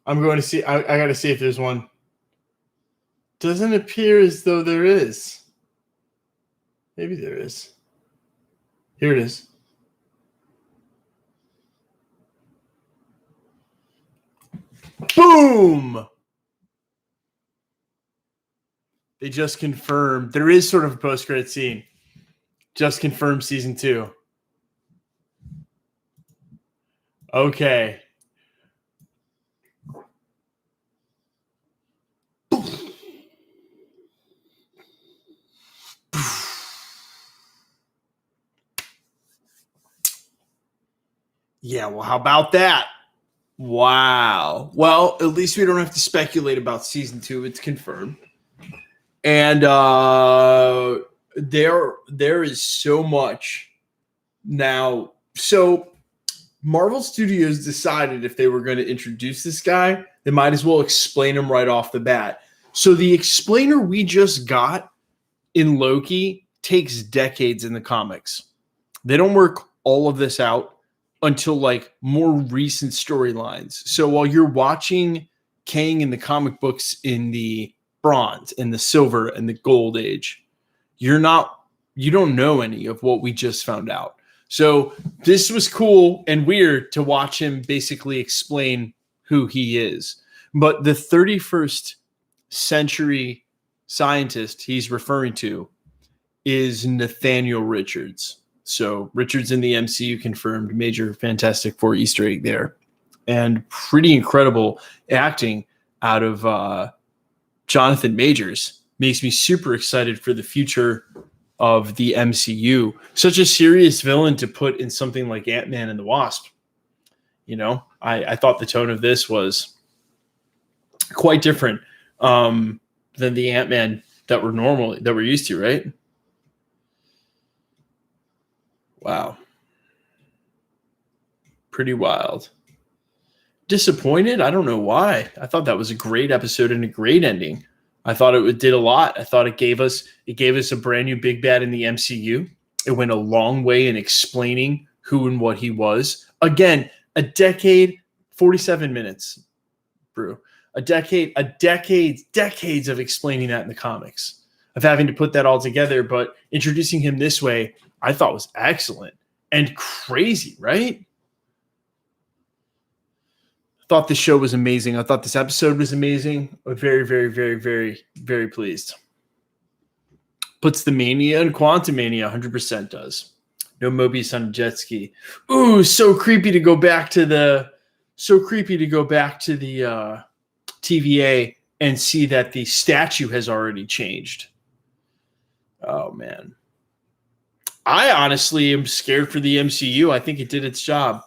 I'm going to see. I got to see if there's one. Doesn't appear as though there is. Maybe there is. Here it is. Boom! They just confirmed. There is sort of a post-credit scene. Just confirmed season 2. Okay. Yeah, well, how about that? Wow. Well, at least we don't have to speculate about season 2. It's confirmed. And there is so much now. So Marvel Studios decided if they were going to introduce this guy, they might as well explain him right off the bat. So the explainer we just got in Loki takes decades in the comics. They don't work all of this out until like more recent storylines. So while you're watching Kang in the comic books in the Bronze, in the Silver, and the Gold Age, you don't know any of what we just found out. So this was cool and weird to watch him basically explain who he is. But the 31st century scientist he's referring to is Nathaniel Richards. So Richards in the MCU confirmed, major Fantastic Four Easter egg there. And pretty incredible acting out of Jonathan Majors. Makes me super excited for the future of the MCU. Such a serious villain to put in something like Ant-Man and the Wasp. You know, I thought the tone of this was quite different than the Ant-Man that we're used to, right? Wow. Pretty wild. Disappointed? I don't know why. I thought that was a great episode and a great ending. I thought it did a lot. I thought it gave us a brand new big bad in the MCU. It went a long way in explaining who and what he was. Again, a decade, 47 minutes, Brew. Decades of explaining that in the comics, of having to put that all together. But introducing him this way, I thought was excellent and crazy, right? I thought this show was amazing. I thought this episode was amazing. I'm very, very, very, very, very pleased. Puts the Mania and Quantum Mania 100% does. No Mobius on a jet ski. Ooh, so creepy to go back to the TVA and see that the statue has already changed. Oh man. I honestly am scared for the MCU. I think it did its job.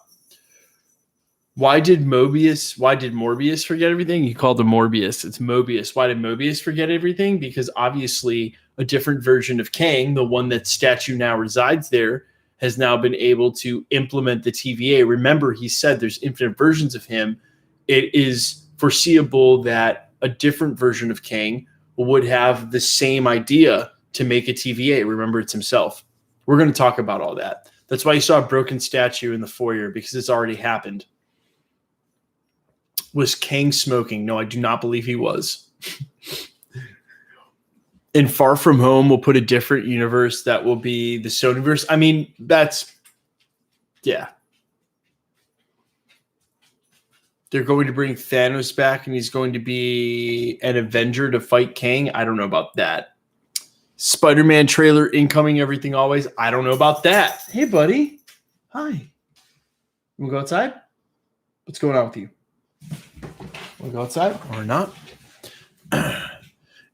Why did Morbius forget everything? You called him Morbius. It's Mobius. Why did Mobius forget everything? Because obviously a different version of Kang, the one that statue now resides there, has now been able to implement the TVA. Remember, he said there's infinite versions of him. It is foreseeable that a different version of Kang would have the same idea to make a TVA. Remember, it's himself. We're going to talk about all that. That's why you saw a broken statue in the foyer, because it's already happened. Was Kang smoking? No, I do not believe he was. In Far From Home, we'll put a different universe that will be the Sonyverse. I mean, yeah. They're going to bring Thanos back, and he's going to be an Avenger to fight Kang. I don't know about that. Spider-Man trailer incoming, everything always. I don't know about that. Hey, buddy. Hi. You want to go outside? What's going on with you? Want to go outside or not?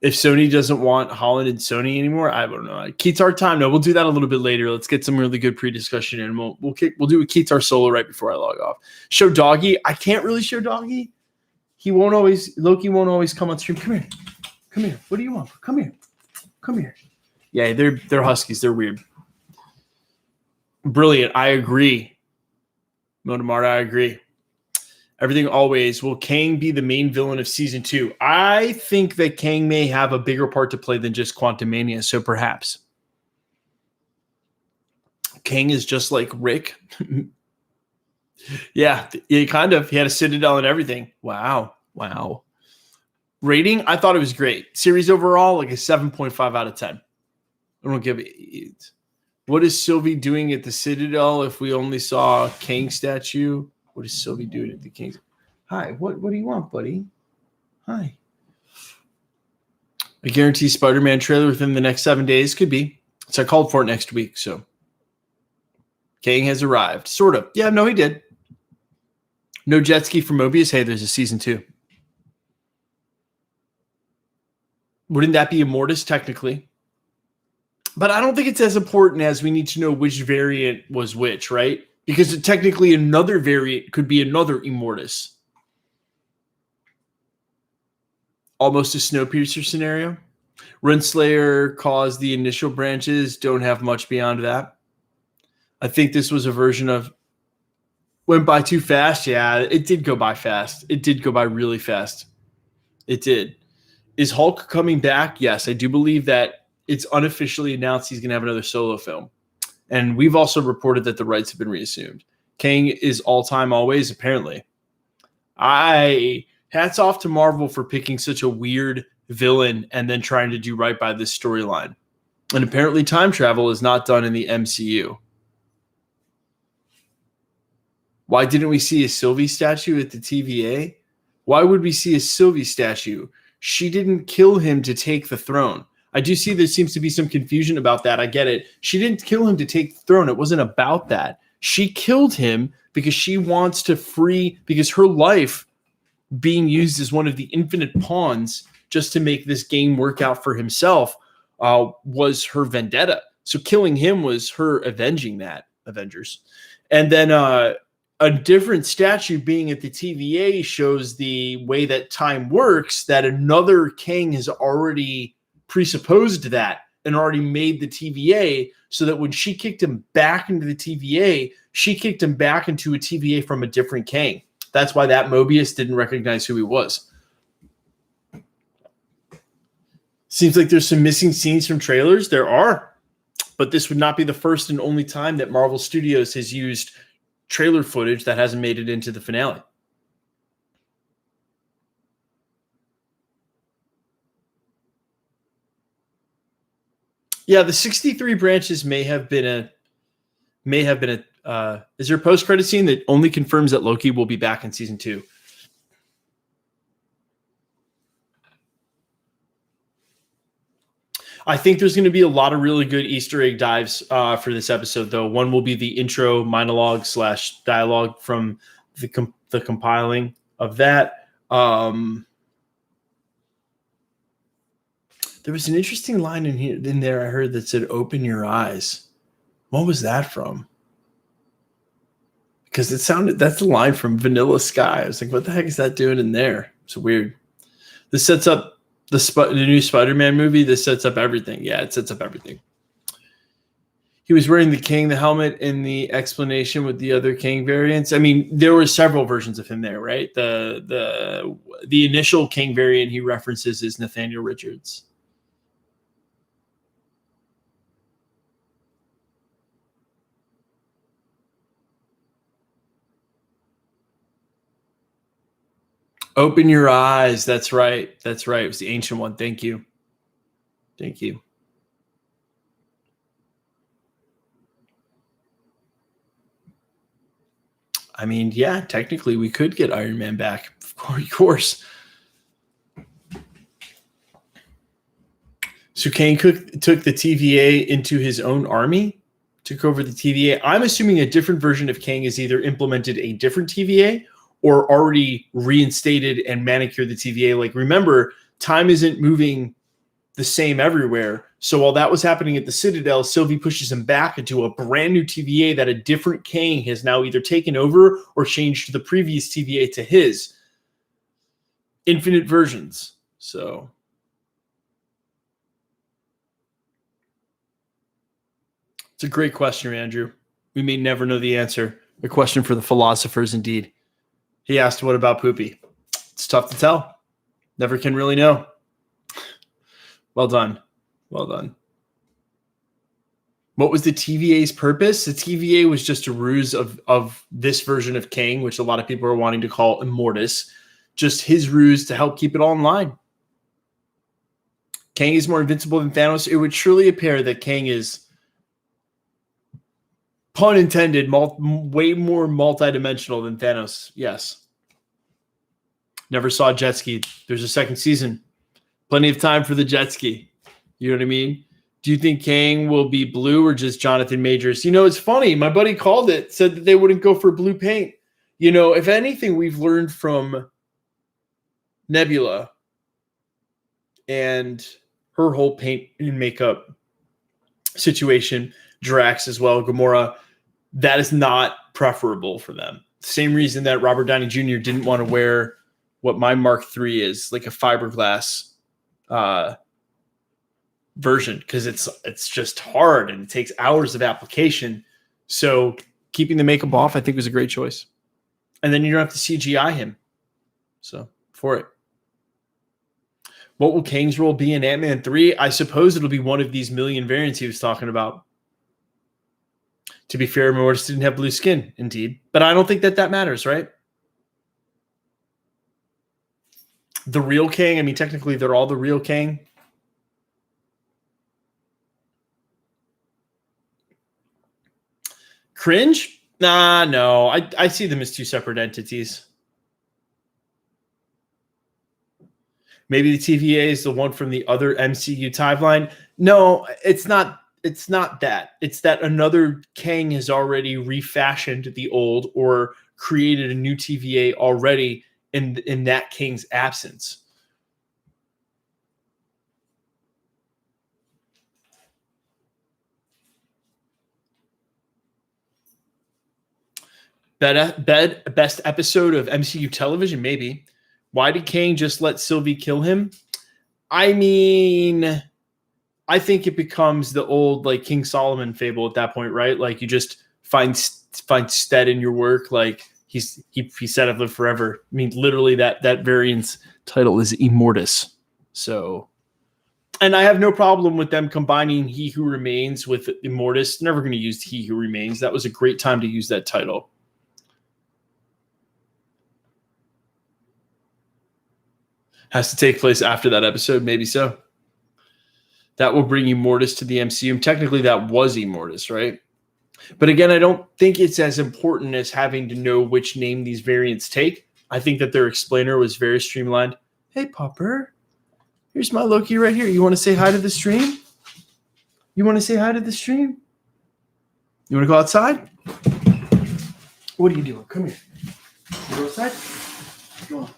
If Sony doesn't want Holland and Sony anymore, I don't know. Keytar time. No, we'll do that a little bit later. Let's get some really good pre-discussion in. We'll do a Keytar solo right before I log off. Show Doggy. I can't really show Doggy. Loki won't always come on stream. Come here. Come here. What do you want? Come here. Come here. Yeah, they're huskies. They're weird. Brilliant. I agree. Motomart, I agree. Everything always. Will Kang be the main villain of season 2? I think that Kang may have a bigger part to play than just Quantumania, so perhaps. Kang is just like Rick. Yeah, kind of. He had a Citadel and everything. Wow. Rating, I thought it was great. Series overall, like a 7.5 out of 10. I don't give it. What is Sylvie doing at the Citadel if we only saw a King statue? What is Sylvie doing at the King? Hi, what do you want, buddy? Hi. I guarantee Spider-Man trailer within the next 7 days. Could be. So I called for it next week, so. Kang has arrived. Sort of. Yeah, no, he did. No jet ski for Mobius. Hey, there's a season 2. Wouldn't that be Immortus technically? But I don't think it's as important as we need to know which variant was which, right? Because technically another variant could be another Immortus. Almost a Snowpiercer scenario. Renslayer caused the initial branches. Don't have much beyond that. I think this was a version of went by too fast. Yeah, it did go by fast. It did go by really fast. It did. Is Hulk coming back? Yes, I do believe that it's unofficially announced he's going to have another solo film. And we've also reported that the rights have been reassumed. Kang is all time always, apparently. Hats off to Marvel for picking such a weird villain and then trying to do right by this storyline. And apparently time travel is not done in the MCU. Why didn't we see a Sylvie statue at the TVA? Why would we see a Sylvie statue? She didn't kill him to take the throne. I do see there seems to be some confusion about that. I get it. She didn't kill him to take the throne. It wasn't about that. She killed him because she wants to free, because her life being used as one of the infinite pawns just to make this game work out for himself was her vendetta. So killing him was her avenging that, Avengers. And then a different statue being at the TVA shows the way that time works, that another king has already presupposed that and already made the TVA, so that when she kicked him back into the TVA, she kicked him back into a TVA from a different king. That's why that Mobius didn't recognize who he was. Seems like there's some missing scenes from trailers. There are. But this would not be the first and only time that Marvel Studios has used trailer footage that hasn't made it into the finale. Yeah, the 63 branches may have been a is there a post-credit scene that only confirms that Loki will be back in season 2? I think there's going to be a lot of really good Easter egg dives for this episode, though. One will be the intro monologue / dialogue from the compiling of that. There was an interesting line in there I heard that said, "Open your eyes." What was that from? Because that's the line from Vanilla Sky. I was like, what the heck is that doing in there? It's weird. This sets up the new Spider-Man movie. This sets up everything. Yeah, it sets up everything. He was wearing the helmet in the explanation with the other King variants. I mean, there were several versions of him there, right? The initial King variant he references is Nathaniel Richards. Open your eyes. That's right. That's right. It was the ancient one. Thank you. Thank you. I mean, yeah, technically we could get Iron Man back. Of course. So Kang took the TVA into his own army, took over the TVA. I'm assuming a different version of Kang has either implemented a different TVA or already reinstated and manicured the TVA. Like, remember, time isn't moving the same everywhere. So while that was happening at the Citadel, Sylvie pushes him back into a brand new TVA that a different Kang has now either taken over or changed the previous TVA to his. Infinite versions. So it's a great question, Andrew. We may never know the answer. A question for the philosophers indeed. He asked, what about Poopy? It's tough to tell. Never can really know. Well done. Well done. What was the TVA's purpose? The TVA was just a ruse of this version of Kang, which a lot of people are wanting to call Immortus. Just his ruse to help keep it all in line. Kang is more invincible than Thanos. It would surely appear that Kang is, pun intended, way more multidimensional than Thanos. Yes. Never saw jet ski. There's a second season. Plenty of time for the jet ski. You know what I mean? Do you think Kang will be blue or just Jonathan Majors? You know, it's funny. My buddy called it, said that they wouldn't go for blue paint. You know, if anything, we've learned from Nebula and her whole paint and makeup situation, Drax as well, Gamora, that is not preferable for them. Same reason that Robert Downey Jr. didn't want to wear what my Mark III is, like a fiberglass version, because it's just hard and it takes hours of application. So keeping the makeup off, I think, was a great choice. And then you don't have to CGI him. So for it. What will Kang's role be in Ant-Man 3? I suppose it'll be one of these million variants he was talking about. To be fair, Mortis didn't have blue skin, indeed. But I don't think that matters, right? The real Kang, I mean, technically they're all the real Kang. Cringe? Nah, no. I see them as two separate entities. Maybe the TVA is the one from the other MCU timeline. No, it's not. It's not that. It's that another Kang has already refashioned the old or created a new TVA already in that Kang's absence. Best episode of MCU television, maybe. Why did Kang just let Sylvie kill him? I mean, I think it becomes the old like King Solomon fable at that point, right? Like you just find stead in your work. Like he said, "I've lived forever." I mean, literally that variant's title is Immortus. So, and I have no problem with them combining He Who Remains with Immortus. Never going to use He Who Remains. That was a great time to use that title. Has to take place after that episode, maybe so. That will bring Immortus to the MCU. Technically, that was Immortus, right? But again, I don't think it's as important as having to know which name these variants take. I think that their explainer was very streamlined. Hey, Popper, here's my Loki right here. You want to say hi to the stream? You want to say hi to the stream? You want to go outside? What are you doing? Come here. You go outside? Go on.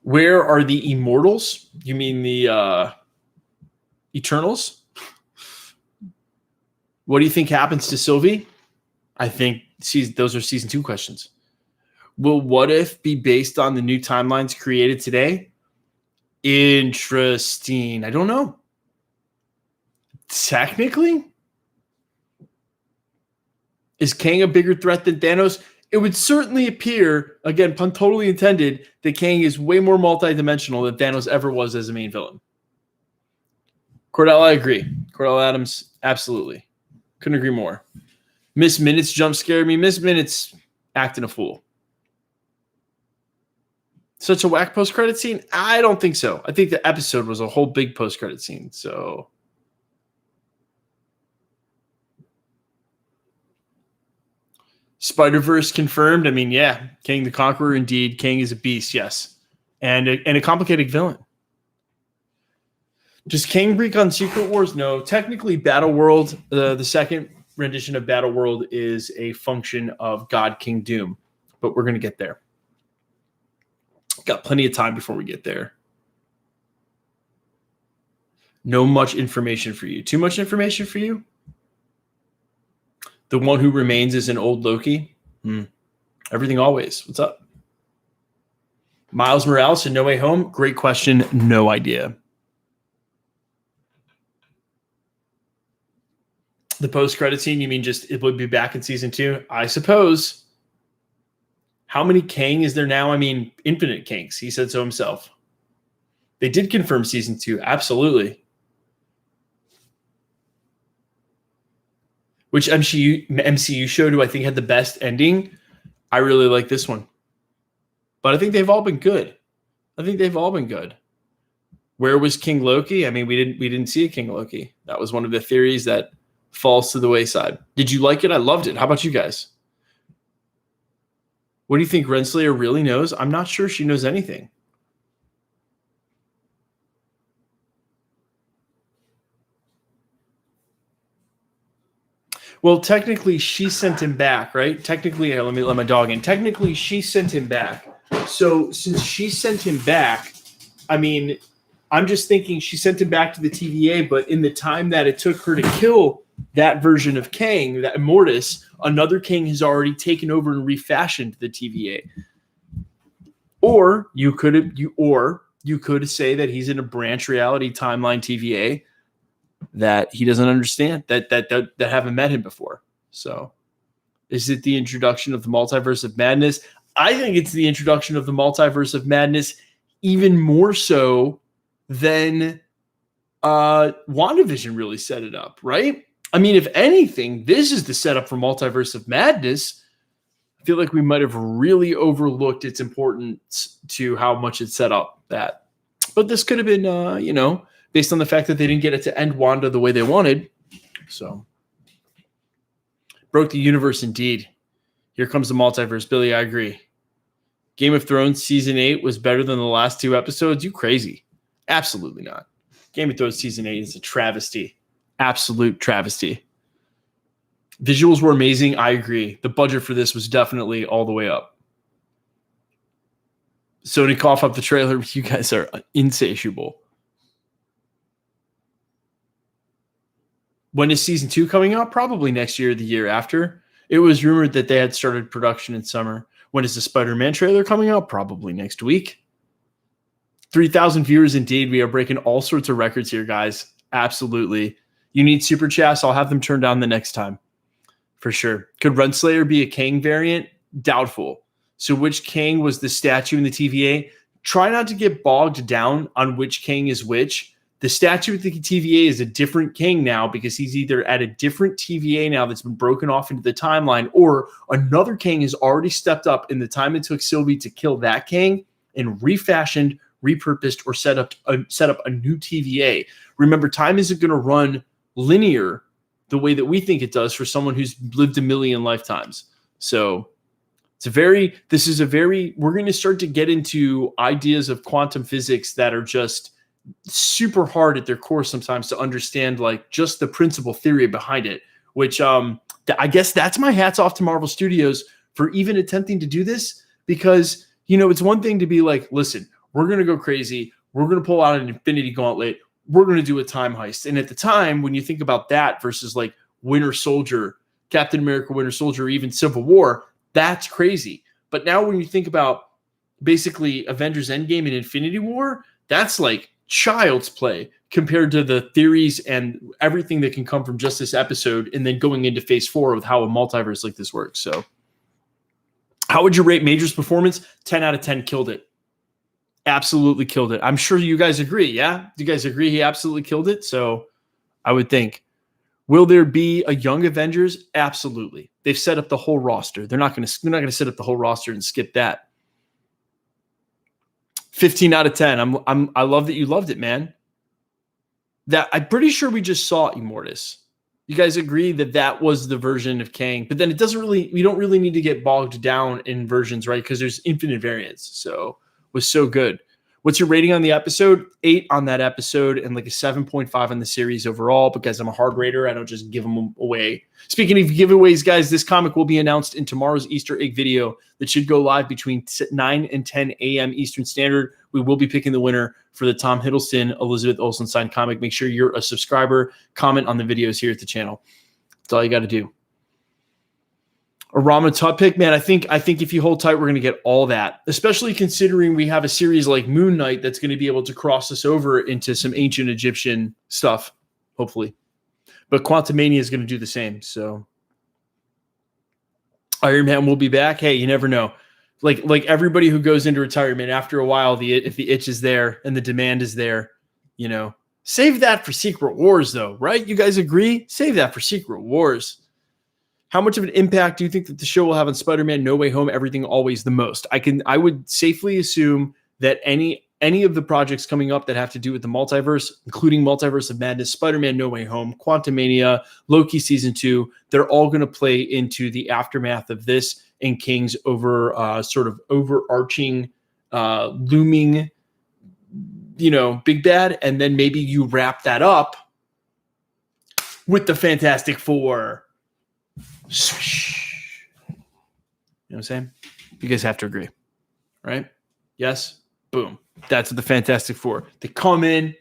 Where are the Immortals? You mean the Eternals? What do you think happens to Sylvie? I think those are season 2 questions. Will What If be based on the new timelines created today? Interesting. I don't know. Technically? Is Kang a bigger threat than Thanos? It would certainly appear, again, pun totally intended, that Kang is way more multidimensional than Thanos ever was as a main villain. Cordell, I agree. Cordell Adams, absolutely. Couldn't agree more. Miss Minutes jump scared me. Miss Minutes acting a fool. Such a whack post-credit scene? I don't think so. I think the episode was a whole big post-credit scene, so... Spider-Verse confirmed. I mean, yeah, Kang the Conqueror, indeed. Kang is a beast, yes. And a complicated villain. Does Kang break on Secret Wars? No. Technically, Battle World, the second rendition of Battle World is a function of God King Doom. But we're going to get there. Got plenty of time before we get there. No much information for you. Too much information for you? The one who remains is an old Loki. Everything always. What's up? Miles Morales in No Way Home? Great question. No idea. The post-credit scene, you mean just it would be back in season 2? I suppose. How many Kang is there now? I mean, infinite Kangs. He said so himself. They did confirm season 2. Absolutely. Which MCU show do I think had the best ending? I really like this one. But I think they've all been good. Where was King Loki? I mean, we didn't see a King Loki. That was one of the theories that falls to the wayside. Did you like it? I loved it. How about you guys? What do you think Renslayer really knows? I'm not sure she knows anything. Well, technically, she sent him back, right? Technically, let me let my dog in. Technically, she sent him back. So since she sent him back, I mean, I'm just thinking she sent him back to the TVA, but in the time that it took her to kill that version of Kang, that Immortus, another Kang has already taken over and refashioned the TVA. Or you could say that he's in a branch reality timeline TVA that he doesn't understand, that haven't met him before. So is it the introduction of the Multiverse of Madness? I think it's the introduction of the Multiverse of Madness even more so than WandaVision really set it up, right? I mean, if anything, this is the setup for Multiverse of Madness. I feel like we might have really overlooked its importance to how much it set up that. But this could have been, based on the fact that they didn't get it to end Wanda the way they wanted. So, broke the universe indeed. Here comes the multiverse. Billy, I agree. Game of Thrones Season 8 was better than the last 2 episodes. You crazy. Absolutely not. Game of Thrones Season 8 is a travesty. Absolute travesty. Visuals were amazing. I agree. The budget for this was definitely all the way up. Sony cough up the trailer. You guys are insatiable. When is season 2 coming out? Probably next year or the year after. It was rumored that they had started production in summer. When is the Spider-Man trailer coming out? Probably next week. 3,000 viewers indeed. We are breaking all sorts of records here, guys. Absolutely. You need super chats. I'll have them turned down the next time. For sure. Could Renslayer be a Kang variant? Doubtful. So which Kang was the statue in the TVA? Try not to get bogged down on which Kang is which. The statue at the TVA is a different Kang now because he's either at a different TVA now that's been broken off into the timeline, or another Kang has already stepped up in the time it took Sylvie to kill that Kang and refashioned, repurposed, or set up a new TVA. Remember, time isn't going to run linear the way that we think it does for someone who's lived a million lifetimes. So we're going to start to get into ideas of quantum physics that are just super hard at their core sometimes to understand, like just the principal theory behind it, which I guess that's my hats off to Marvel Studios for even attempting to do this, because, it's one thing to be like, listen, we're going to go crazy. We're going to pull out an Infinity Gauntlet. We're going to do a time heist. And at the time, when you think about that versus like Winter Soldier, Captain America, Winter Soldier, or even Civil War, that's crazy. But now when you think about basically Avengers Endgame and Infinity War, that's like child's play compared to the theories and everything that can come from just this episode and then going into phase 4 with how a multiverse like this works. So how would you rate Major's performance? 10 out of 10. Killed it. Absolutely killed it. I'm sure you guys agree. Yeah. Do you guys agree he absolutely killed it? So I would think, will there be a Young Avengers? Absolutely. They've set up the whole roster. They're not going to set up the whole roster and skip that. 15 out of 10. I love that you loved it, man. That I'm pretty sure we just saw Immortus. You guys agree that was the version of Kang, but then we don't really need to get bogged down in versions, right? Because there's infinite variants. So it was so good. What's your rating on the episode? 8 on that episode and like a 7.5 on the series overall, because I'm a hard rater. I don't just give them away. Speaking of giveaways, guys, this comic will be announced in tomorrow's Easter egg video that should go live between 9 and 10 a.m. Eastern Standard. We will be picking the winner for the Tom Hiddleston, Elizabeth Olsen signed comic. Make sure you're a subscriber. Comment on the videos here at the channel. That's all you got to do. A Rama top pick, man. I think if you hold tight, we're going to get all that, especially considering we have a series like Moon Knight that's going to be able to cross us over into some ancient Egyptian stuff, hopefully. But Quantumania is going to do the same. So Iron Man will be back. Hey, you never know. Like everybody who goes into retirement, after a while, if the itch is there and the demand is there, save that for Secret Wars, though, right? You guys agree? Save that for Secret Wars. How much of an impact do you think that the show will have on Spider-Man No Way Home, Everything Always, the most? I would safely assume that any of the projects coming up that have to do with the multiverse, including Multiverse of Madness, Spider-Man No Way Home, Quantumania, Loki Season 2, they're all going to play into the aftermath of this and King's sort of overarching, looming, big bad. And then maybe you wrap that up with the Fantastic Four. Swish. You know what I'm saying? You guys have to agree, right? Yes? Boom. That's what the Fantastic Four. They come in,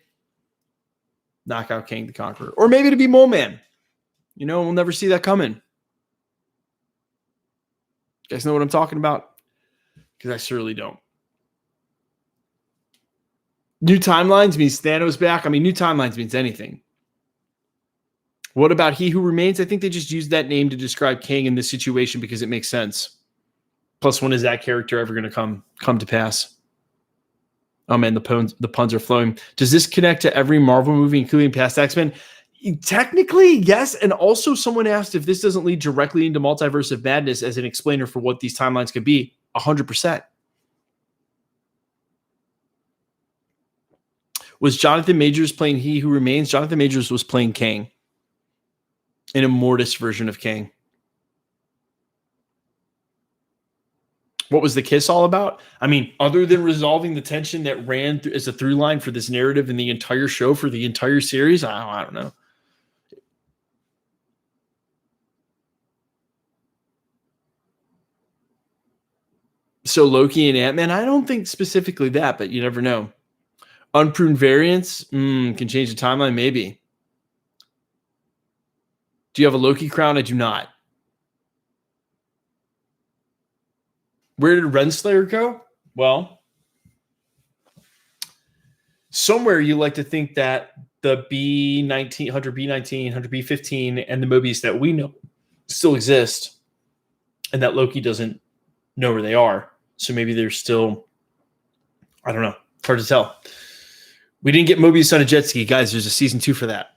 knock out King the Conqueror. Or maybe to be Mole Man. We'll never see that coming. You guys know what I'm talking about? Because I surely don't. New timelines means Thanos back. I mean, new timelines means anything. What about He Who Remains? I think they just used that name to describe Kang in this situation because it makes sense. Plus, when is that character ever going to come to pass? Oh man, the puns are flowing. Does this connect to every Marvel movie, including past X-Men? Technically, yes. And also someone asked if this doesn't lead directly into Multiverse of Madness as an explainer for what these timelines could be. 100%. Was Jonathan Majors playing He Who Remains? Jonathan Majors was playing Kang. An Immortus version of Kang. What was the kiss all about? I mean, other than resolving the tension that ran as a through line for this narrative in the entire show for the entire series, I don't know. So Loki and Ant-Man, I don't think specifically that, but you never know. Unpruned variants can change the timeline, maybe. Do you have a Loki crown? I do not. Where did Renslayer go? Well, somewhere you like to think that the B19, 100B19, 100B15, and the Mobius that we know still exist, and that Loki doesn't know where they are. So maybe they're still, I don't know. It's hard to tell. We didn't get Mobius on a jet ski. Guys, there's a season 2 for that.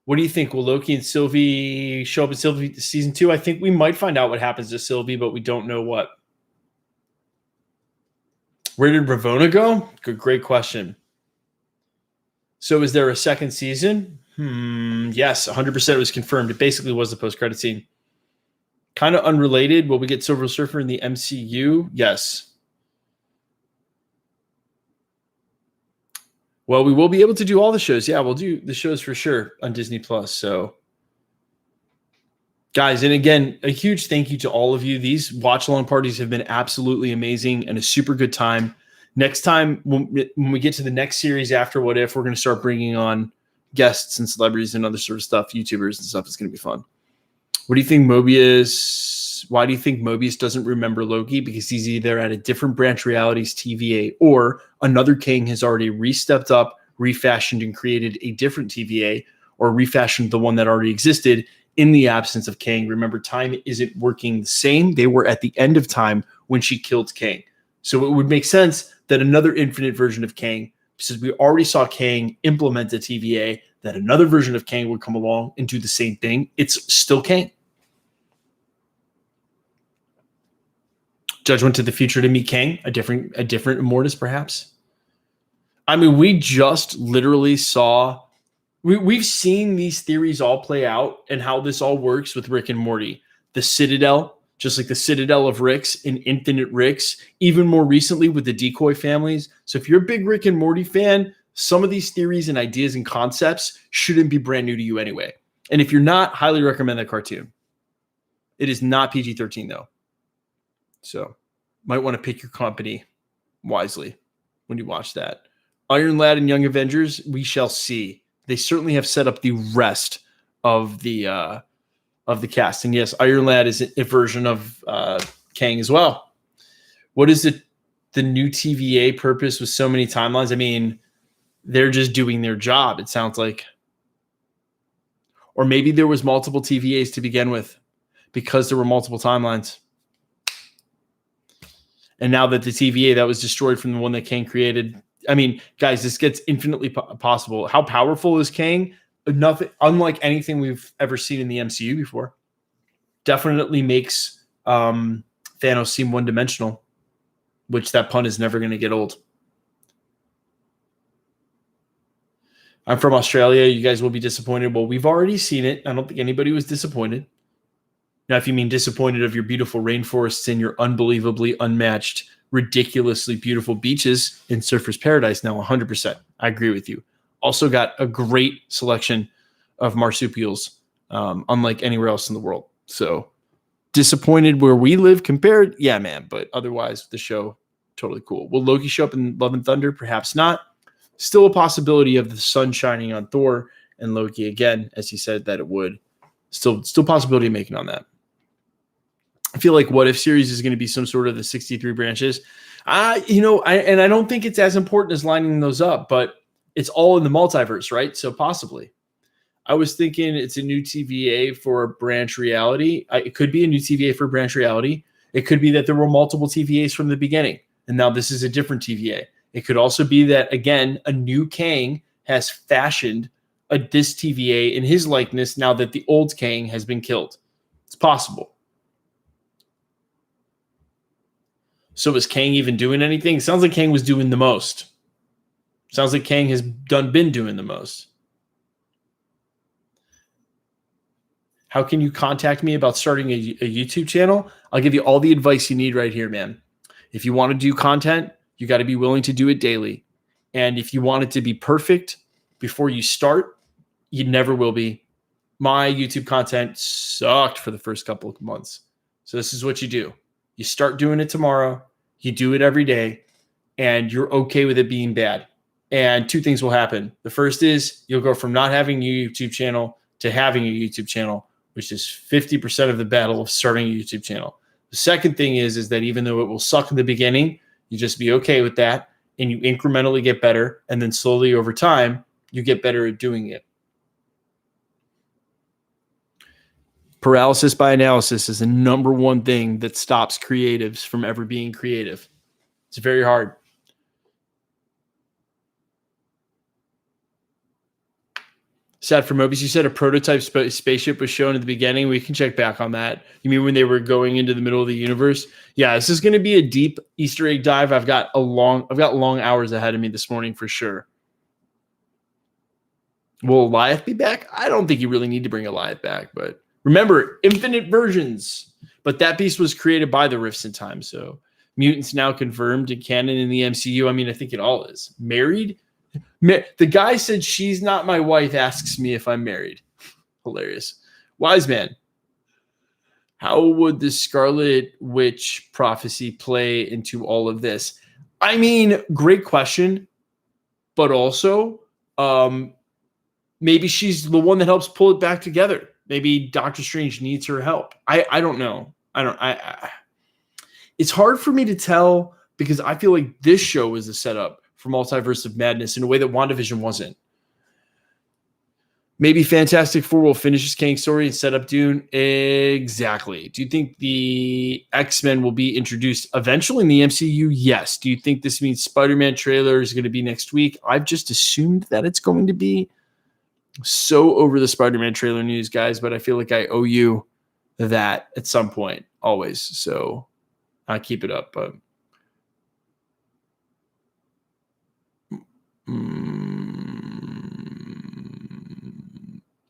What do you think? Will Loki and Sylvie show up in Sylvie season 2? I think we might find out what happens to Sylvie, but we don't know what. Where did Ravonna go? Great question. So is there a second season? Yes, 100% was confirmed. It basically was the post-credit scene. Kind of unrelated. Will we get Silver Surfer in the MCU? Yes. Well, we will be able to do all the shows. Yeah, we'll do the shows for sure on Disney Plus. So, guys, and again, a huge thank you to all of you. These watch-along parties have been absolutely amazing and a super good time. Next time, when we get to the next series after What If, we're going to start bringing on guests and celebrities and other sort of stuff, YouTubers and stuff. It's going to be fun. What do you think Mobius? Why do you think Mobius doesn't remember Loki? Because he's either at a different branch realities TVA or another King has already re-stepped up, refashioned, and created a different TVA or refashioned the one that already existed in the absence of Kang. Remember, time isn't working the same. They were at the end of time when she killed Kang. So it would make sense that another infinite version of Kang, since we already saw Kang implement a TVA, that another version of Kang would come along and do the same thing. It's still Kang. Judge went to the future to meet Kang, a different Immortus, perhaps. I mean, we just literally saw, we've seen these theories all play out and how this all works with Rick and Morty. The Citadel, just like the Citadel of Ricks and Infinite Ricks, even more recently with the Decoy families. So if you're a big Rick and Morty fan, some of these theories and ideas and concepts shouldn't be brand new to you anyway. And if you're not, highly recommend that cartoon. It is not PG-13 though. So might want to pick your company wisely when you watch that. Iron Lad and Young Avengers, we shall see. They certainly have set up the rest of the cast. And yes, Iron Lad is a version of Kang as well. What is the new TVA purpose with so many timelines? I mean, they're just doing their job, it sounds like. Or maybe there was multiple TVAs to begin with because there were multiple timelines. And now that the TVA that was destroyed from the one that Kang created, I mean, guys, this gets infinitely possible. How powerful is Kang? Nothing, unlike anything we've ever seen in the MCU before. Definitely makes Thanos seem one-dimensional, which that pun is never going to get old. I'm from Australia. You guys will be disappointed. Well, we've already seen it. I don't think anybody was disappointed. Now, if you mean disappointed of your beautiful rainforests and your unbelievably unmatched, ridiculously beautiful beaches in Surfer's Paradise, now 100%. I agree with you. Also got a great selection of marsupials, unlike anywhere else in the world. So disappointed where we live compared? Yeah, man. But otherwise, the show, totally cool. Will Loki show up in Love and Thunder? Perhaps not. Still a possibility of the sun shining on Thor and Loki again, as he said that it would. Still possibility of making on that. I feel like What If series is going to be some sort of the 63 branches. I don't think it's as important as lining those up, but it's all in the multiverse, right? So possibly. I was thinking it's a new TVA for branch reality. It could be a new TVA for branch reality. It could be that there were multiple TVAs from the beginning, and now this is a different TVA. It could also be that, again, a new Kang has fashioned this TVA in his likeness now that the old Kang has been killed. It's possible. So is Kang even doing anything? It sounds like Kang was doing the most. Sounds like Kang has been doing the most. How can you contact me about starting a YouTube channel? I'll give you all the advice you need right here, man. If you want to do content, you got to be willing to do it daily. And if you want it to be perfect before you start, you never will be. My YouTube content sucked for the first couple of months. So this is what you do. You start doing it tomorrow. You do it every day. And you're okay with it being bad. And two things will happen. The first is you'll go from not having a YouTube channel to having a YouTube channel, which is 50% of the battle of starting a YouTube channel. The second thing is that even though it will suck in the beginning, you just be okay with that, and you incrementally get better, and then slowly over time, you get better at doing it. Paralysis by analysis is the number one thing that stops creatives from ever being creative. It's very hard. Sad for Mobius, you said a prototype spaceship was shown at the beginning. We can check back on that. You mean when they were going into the middle of the universe? Yeah, this is going to be a deep Easter egg dive. I've got long hours ahead of me this morning for sure. Will Eliath be back? I don't think you really need to bring Eliath back, but remember, infinite versions. But that beast was created by the Rifts in Time, so mutants now confirmed in canon in the MCU. I mean, I think it all is. Married? The guy said, she's not my wife, asks me if I'm married. Hilarious. Wise man. How would the Scarlet Witch prophecy play into all of this? I mean, great question. But also, maybe she's the one that helps pull it back together. Maybe Doctor Strange needs her help. I don't know. It's hard for me to tell because I feel like this show is a setup for Multiverse of Madness in a way that WandaVision wasn't. Maybe Fantastic Four will finish his Kang story and set up Dune. Exactly. Do you think the X-Men will be introduced eventually in the MCU? Yes. Do you think this means Spider-Man trailer is going to be next week? I've just assumed that it's going to be. So over the Spider-Man trailer news, guys, but I feel like I owe you that at some point, always. So I keep it up. But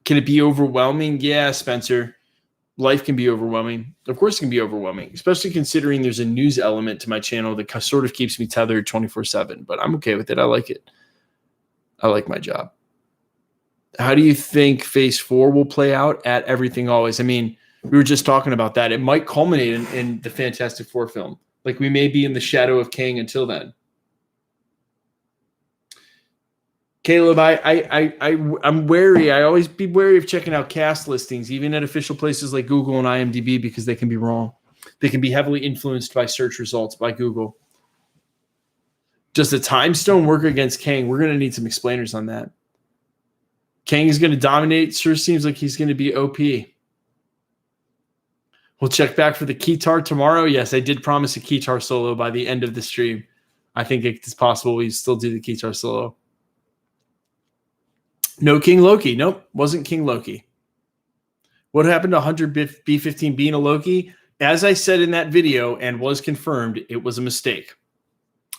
can it be overwhelming? Yeah, Spencer. Life can be overwhelming. Of course it can be overwhelming, especially considering there's a news element to my channel that sort of keeps me tethered 24/7, but I'm okay with it. I like it. I like my job. How do you think Phase 4 will play out at Everything Always? I mean, we were just talking about that. It might culminate in the Fantastic Four film. Like we may be in the shadow of Kang until then. Caleb, I'm wary. I always be wary of checking out cast listings, even at official places like Google and IMDb, because they can be wrong. They can be heavily influenced by search results by Google. Does the Time Stone work against Kang? We're going to need some explainers on that. Kang is going to dominate. Sure seems like he's going to be OP. We'll check back for the Keytar tomorrow. Yes, I did promise a Keytar solo by the end of the stream. I think it's possible we still do the Keytar solo. No King Loki. Nope, wasn't King Loki. What happened to 100 B15 being a Loki? As I said in that video and was confirmed, it was a mistake.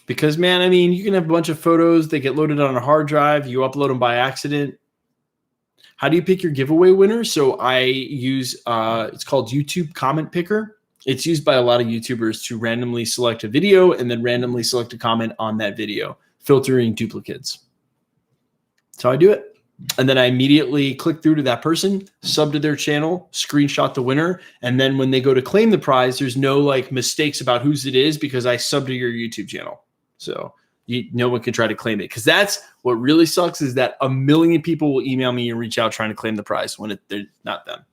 Because, man, I mean, you can have a bunch of photos. They get loaded on a hard drive. You upload them by accident. How do you pick your giveaway winner? So I use, it's called YouTube Comment Picker. It's used by a lot of YouTubers to randomly select a video and then randomly select a comment on that video, filtering duplicates. That's how I do it. And then I immediately click through to that person, sub to their channel, screenshot the winner. And then when they go to claim the prize, there's no like mistakes about whose it is because I sub to your YouTube channel. So no one can try to claim it, because that's what really sucks, is that 1 million people will email me and reach out trying to claim the prize when they're not them.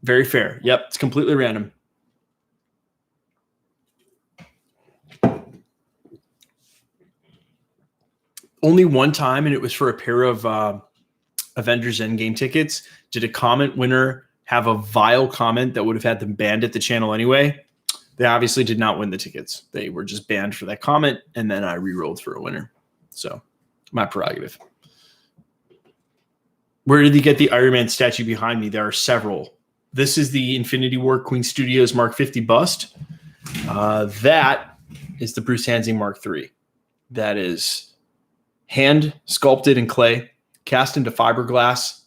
Very fair. Yep, it's completely random. Only one time, and it was for a pair of Avengers Endgame tickets, did a comment winner have a vile comment that would have had them banned at the channel anyway. They obviously did not win the tickets. They were just banned for that comment, and then I re-rolled for a winner. So, my prerogative. Where did he get the Iron Man statue behind me? There are several. This is the Infinity War Queen Studios Mark 50 bust. That is the Bruce Hansing Mark III. That is hand sculpted in clay, cast into fiberglass,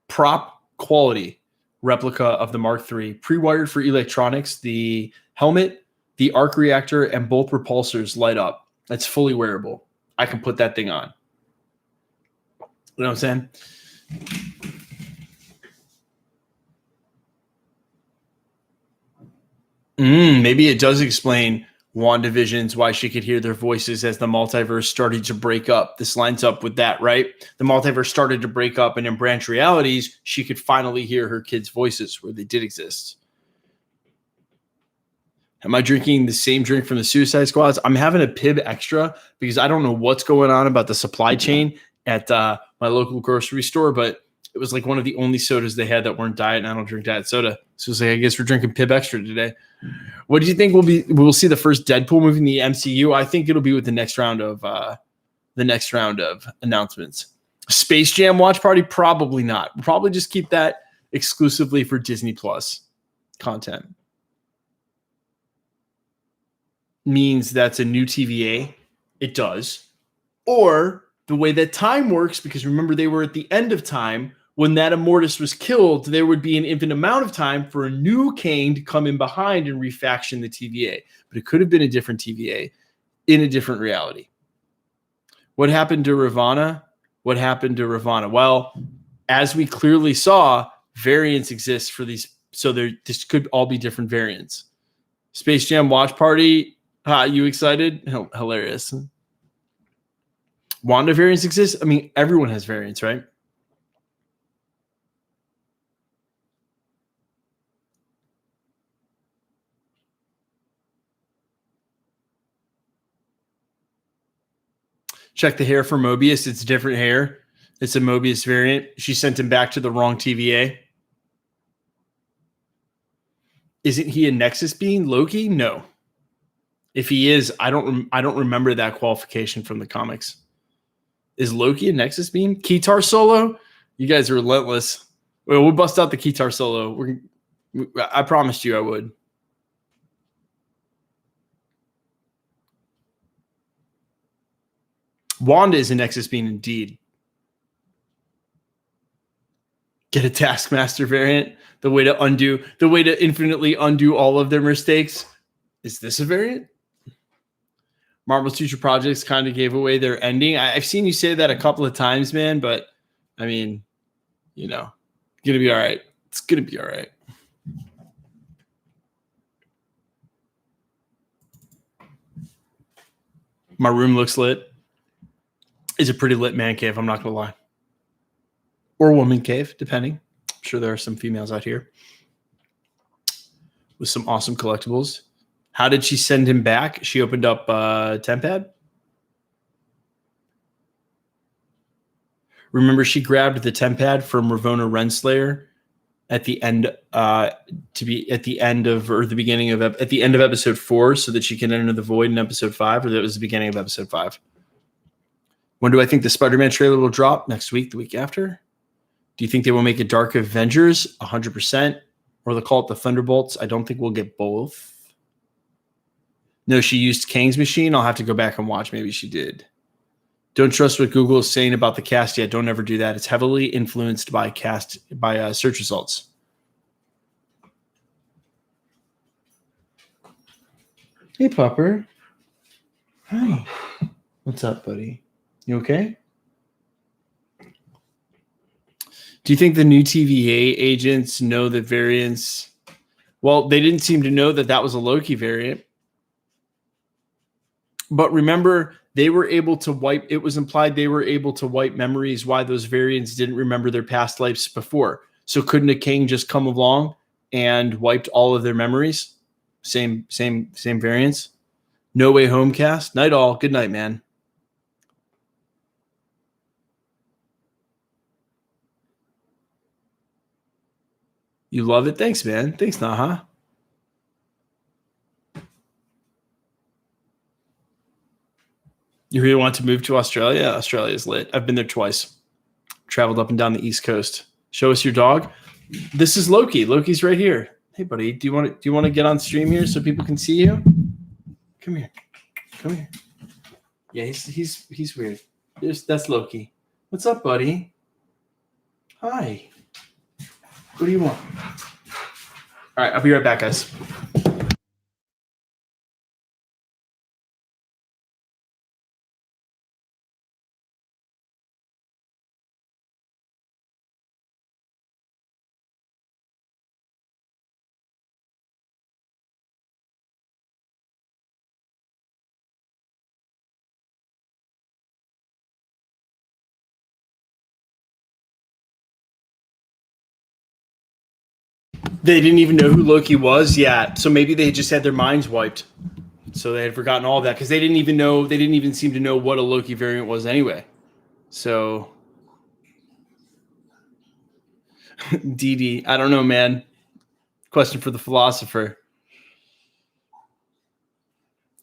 prop quality replica of the Mark III, pre-wired for electronics. The helmet, the arc reactor, and both repulsors light up. That's fully wearable. I can put that thing on. You know what I'm saying? Maybe it does explain WandaVision's why she could hear their voices as the multiverse started to break up. This lines up with that, right? The multiverse started to break up, and in branch realities, she could finally hear her kids' voices where they did exist. Am I drinking the same drink from the Suicide Squads? I'm having a Pib Extra because I don't know what's going on about the supply chain at my local grocery store, but it was like one of the only sodas they had that weren't diet, and I don't drink diet soda. So it's like, I guess we're drinking Pib Extra today. What do you think we'll see the first Deadpool movie in the MCU? I think it'll be with the next round of announcements. Space Jam watch party? Probably not. We'll probably just keep that exclusively for Disney Plus content. Means that's a new TVA. It does. Or the way that time works, because remember they were at the end of time. When that Immortus was killed, there would be an infinite amount of time for a new Kang to come in behind and refaction the TVA. But it could have been a different TVA in a different reality. What happened to Ravonna? What happened to Ravonna? Well, as we clearly saw, variants exist for these. So this could all be different variants. Space Jam watch party. You excited? Hilarious. Wanda variants exist? I mean, everyone has variants, right? Check the hair for Mobius. It's different hair. It's a Mobius variant. She sent him back to the wrong TVA. Isn't he a Nexus being, Loki? No. If he is, I don't remember that qualification from the comics. Is Loki a Nexus being? Keytar solo? You guys are relentless. Well, we'll bust out the Keytar solo. I promised you I would. Wanda is a Nexus being indeed. Get a Taskmaster variant. The way to infinitely undo all of their mistakes. Is this a variant? Marvel's future projects kind of gave away their ending. I've seen you say that a couple of times, man, but I mean, gonna be all right. It's gonna be all right. My room looks lit. It's a pretty lit man cave, I'm not gonna lie. Or woman cave, depending. I'm sure there are some females out here with some awesome collectibles. How did she send him back? She opened up Tempad. Remember, she grabbed the Tempad from Ravonna Renslayer at the end to be at the end of or the beginning of at the end of episode 4 so that she can enter the void in episode 5, or that was the beginning of episode 5? When do I think the Spider-Man trailer will drop? Next week, the week after? Do you think they will make a Dark Avengers? 100%. Or they'll call it the Thunderbolts? I don't think we'll get both. No, she used Kang's machine. I'll have to go back and watch. Maybe she did. Don't trust what Google is saying about the cast yet. Don't ever do that. It's heavily influenced by search results. Hey, Pupper. Hi. What's up, buddy? You okay? Do you think the new TVA agents know that variants? Well, they didn't seem to know that that was a Loki variant. But remember, they were able to wipe. It was implied they were able to wipe memories why those variants didn't remember their past lives before. So couldn't a King just come along and wiped all of their memories? Same variants. No Way Home cast. Night all. Good night, man. You love it? Thanks, man. Thanks, Naha. You really want to move to Australia? Australia is lit. I've been there twice. Traveled up and down the East Coast. Show us your dog. This is Loki. Loki's right here. Hey, buddy. Do you want to get on stream here so people can see you? Come here. Come here. Yeah, he's weird. That's Loki. What's up, buddy? Hi. What do you want? All right, I'll be right back, guys. They didn't even know who Loki was. Yeah, so maybe they just had their minds wiped. So they had forgotten all that because they didn't even seem to know what a Loki variant was anyway. So DD, I don't know, man. Question for the philosopher.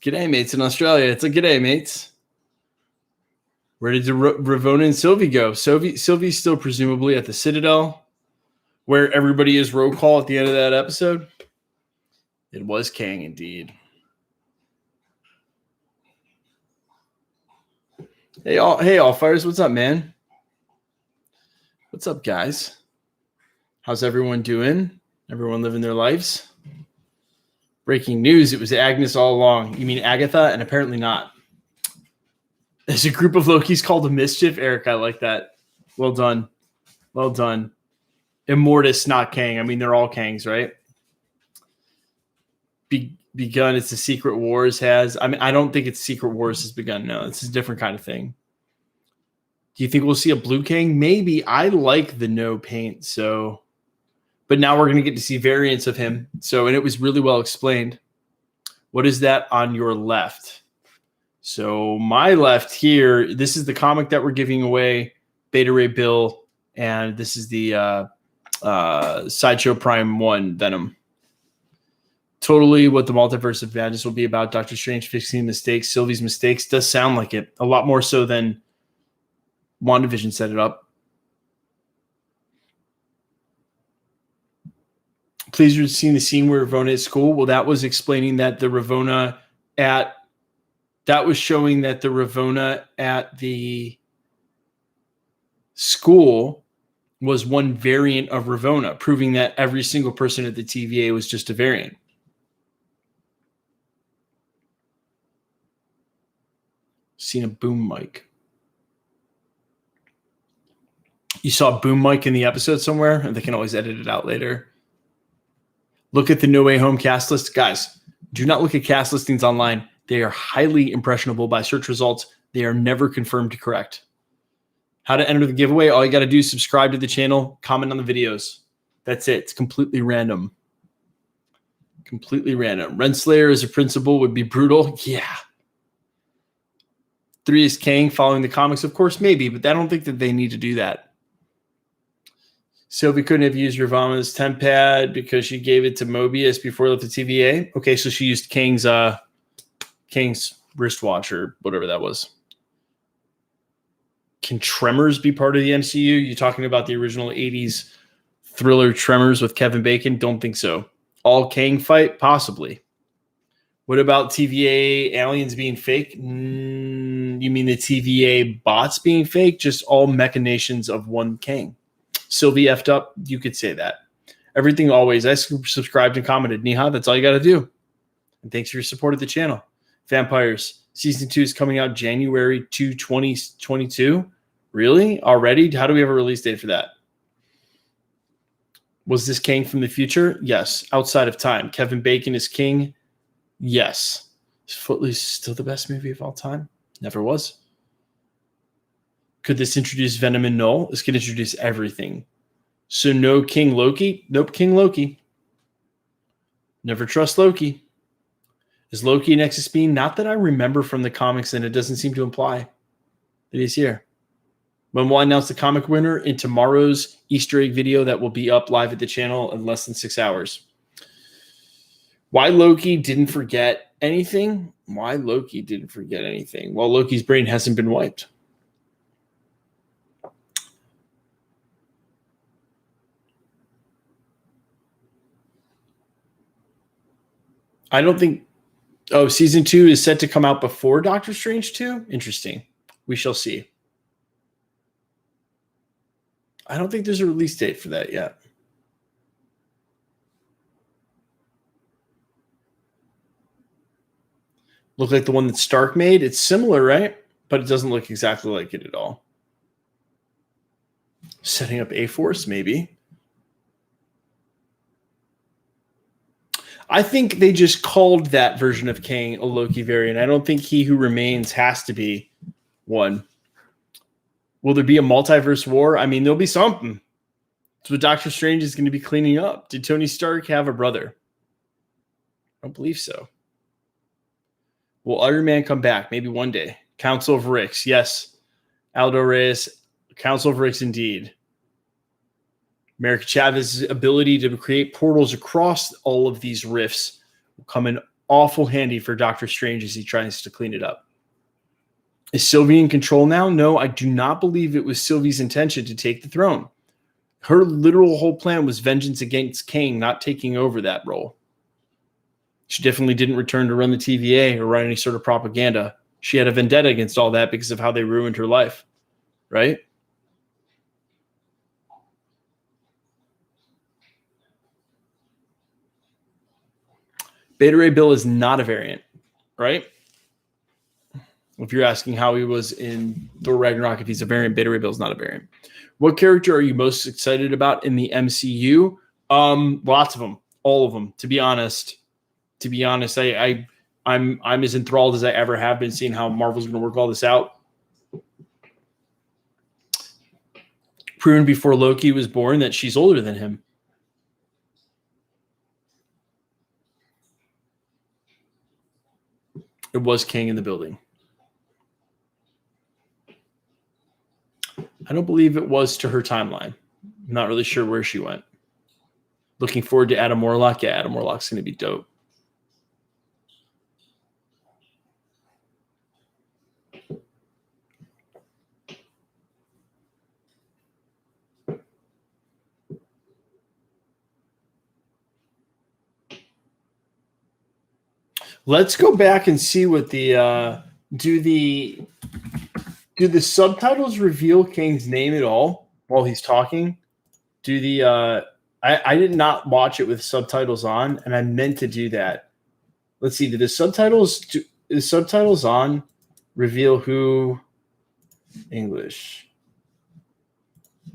G'day, mates in Australia. It's a g'day, mates. Where did Ravonna and Sylvie go? Sylvie's still presumably at the Citadel, where everybody is roll call at the end of that episode. It was Kang indeed. Hey, all fires. What's up, man? What's up, guys? How's everyone doing? Everyone living their lives? Breaking news. It was Agnes all along. You mean Agatha? And apparently not. There's a group of Lokis called the Mischief. Eric, I like that. Well done. Well done. Immortus, not Kang. I mean, they're all Kangs, right? Begun. It's the Secret Wars has. I mean, I don't think it's Secret Wars has begun. No, it's a different kind of thing. Do you think we'll see a blue Kang? Maybe. I like the no paint. So, but now we're going to get to see variants of him. So, and it was really well explained. What is that on your left? So my left here, this is the comic that we're giving away, Beta Ray Bill, and this is the Sideshow Prime 1 Venom. Totally what the Multiverse of Madness will be about. Doctor Strange fixing mistakes. Sylvie's mistakes does sound like it. A lot more so than WandaVision set it up. Please have seen the scene where Ravonna at school. Well, that was explaining that the Ravonna that was showing that the Ravonna at the school was one variant of Ravonna, proving that every single person at the TVA was just a variant. Seen a boom mic. You saw a boom mic in the episode somewhere, and they can always edit it out later. Look at the No Way Home cast list. Guys, do not look at cast listings online. They are highly impressionable by search results. They are never confirmed correct. How to enter the giveaway? All you got to do is subscribe to the channel, comment on the videos. That's it. It's completely random. Completely random. Renslayer as a principal would be brutal. Yeah. 3 is Kang following the comics, of course, maybe, but I don't think that they need to do that. Sylvie couldn't have used Ravama's temp pad because she gave it to Mobius before he left the TVA. Okay, so she used Kang's wristwatch or whatever that was. Can Tremors be part of the MCU? You talking about the original 80s thriller Tremors with Kevin Bacon? Don't think so. All Kang fight? Possibly. What about TVA aliens being fake? You mean the TVA bots being fake? Just all machinations of one Kang. Sylvie effed up? You could say that. Everything always. I subscribed and commented. Niha, that's all you got to do. And thanks for your support of the channel. Vampires. Season 2 is coming out January 2, 2022. Really? Already? How do we have a release date for that? Was this Kang from the future? Yes. Outside of time. Kevin Bacon is King? Yes. Is Footloose still the best movie of all time? Never was. Could this introduce Venom and Null? This could introduce everything. So no King Loki? Nope, King Loki. Never trust Loki. Is Loki an Nexus being? Not that I remember from the comics, and it doesn't seem to imply that he's here. When we'll announce the comic winner in tomorrow's Easter egg video that will be up live at the channel in less than 6 hours. Why Loki didn't forget anything? Why Loki didn't forget anything? Well, Loki's brain hasn't been wiped. I don't think... Oh, season 2 is set to come out before Doctor Strange 2? Interesting. We shall see. I don't think there's a release date for that yet. Look like the one that Stark made? It's similar, right? But it doesn't look exactly like it at all. Setting up A-Force, maybe. I think they just called that version of Kang a Loki variant. I don't think He Who Remains has to be one. Will there be a multiverse war? I mean, there'll be something. It's what Doctor Strange is going to be cleaning up. Did Tony Stark have a brother? I don't believe so. Will Iron Man come back? Maybe one day. Council of Ricks. Yes. Aldo Reyes. Council of Ricks indeed. America Chavez's ability to create portals across all of these rifts will come in awful handy for Doctor Strange as he tries to clean it up. Is Sylvie in control now? No, I do not believe it was Sylvie's intention to take the throne. Her literal whole plan was vengeance against Kang, not taking over that role. She definitely didn't return to run the TVA or run any sort of propaganda. She had a vendetta against all that because of how they ruined her life, right? Beta Ray Bill is not a variant, right? If you're asking how he was in Thor Ragnarok, if he's a variant, Beta Ray Bill is not a variant. What character are you most excited about in the MCU? Lots of them, all of them. To be honest, I'm as enthralled as I ever have been seeing how Marvel's going to work all this out. Proven before Loki was born that she's older than him. It was King in the building. I don't believe it was to her timeline. I'm not really sure where she went. Looking forward to Adam Warlock. Yeah, Adam Warlock's going to be dope. Let's go back and see what the do the subtitles reveal Kang's name at all while he's talking? Do the I did not watch it with subtitles on, and I meant to do that. Let's see. Did the subtitles on reveal who? English.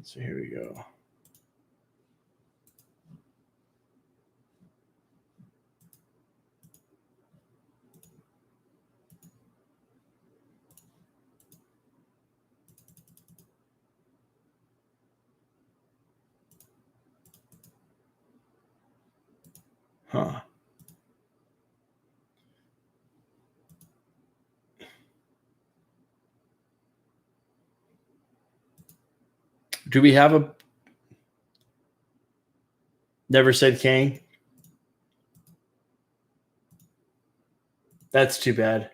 So here we go. Huh. Do we have a Never said Kang. That's too bad.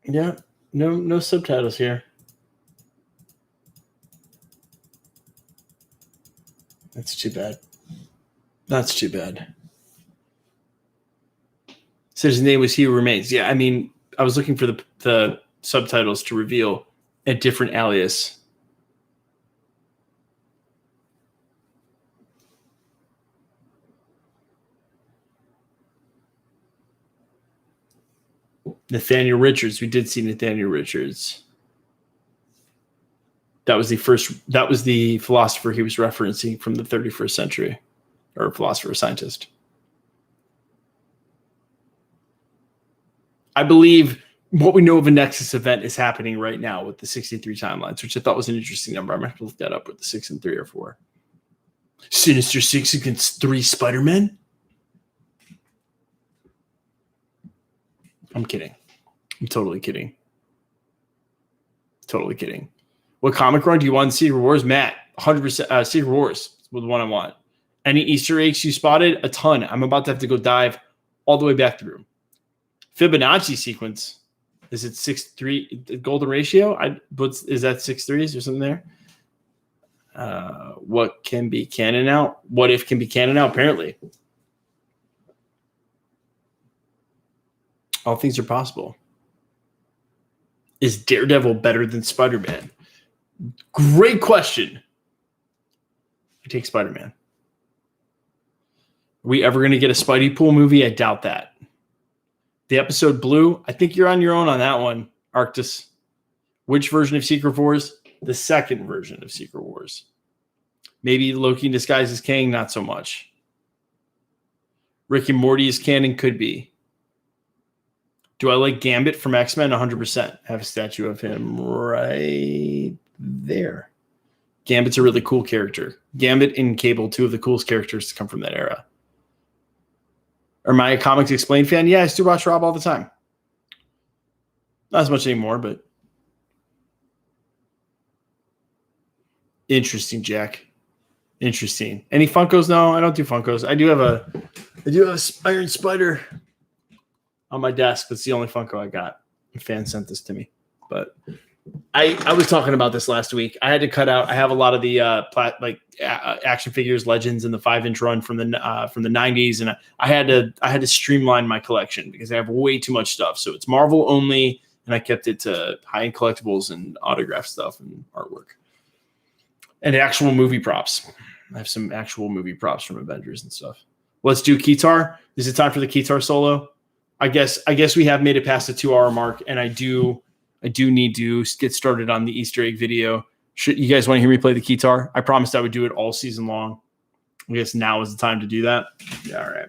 Yeah, no subtitles here. That's too bad. That's too bad. Says his name was He Who Remains. Yeah, I mean, I was looking for the subtitles to reveal a different alias. Nathaniel Richards. We did see Nathaniel Richards. That was the philosopher he was referencing from the 31st century, or philosopher, scientist. I believe what we know of a Nexus event is happening right now with the 63 timelines, which I thought was an interesting number. I'm going to have to look that up with the 6 and 3 or 4. Sinister Six against 3 Spider-Men? I'm kidding. I'm totally kidding. Totally kidding. What comic run do you want in Secret Wars? Matt, 100%. Secret Wars was the one I want. Any Easter eggs you spotted? A ton. I'm about to have to go dive all the way back through. Fibonacci sequence. Is it 6-3 golden ratio? Is that 6-3s or something there? What can be canon out? What if can be canon out? Apparently. All things are possible. Is Daredevil better than Spider-Man? Great question. I take Spider-Man. Are we ever going to get a Spidey Pool movie? I doubt that. The episode Blue, I think you're on your own on that one, Arctis. Which version of Secret Wars? The second version of Secret Wars. Maybe Loki in disguise as Kang, not so much. Rick and Morty is canon, could be. Do I like Gambit from X-Men? 100%. I have a statue of him right there. Gambit's a really cool character. Gambit and Cable, two of the coolest characters to come from that era. Am I a Comics Explained fan? Yeah, I still watch Rob all the time. Not as much anymore, but interesting, Jack. Interesting. Any Funkos? No, I don't do Funkos. I do have a Iron Spider on my desk. That's the only Funko I got. A fan sent this to me, but I was talking about this last week. I had to cut out. I have a lot of the action figures, Legends, and the 5-inch run from the 90s, and I had to streamline my collection because I have way too much stuff. So it's Marvel only, and I kept it to high-end collectibles and autograph stuff and artwork, and actual movie props. I have some actual movie props from Avengers and stuff. Let's do Keytar. Is it time for the Keytar solo? I guess we have made it past the 2-hour mark, and I do need to get started on the Easter egg video. You guys want to hear me play the Keytar? I promised I would do it all season long. I guess now is the time to do that. Yeah, all right.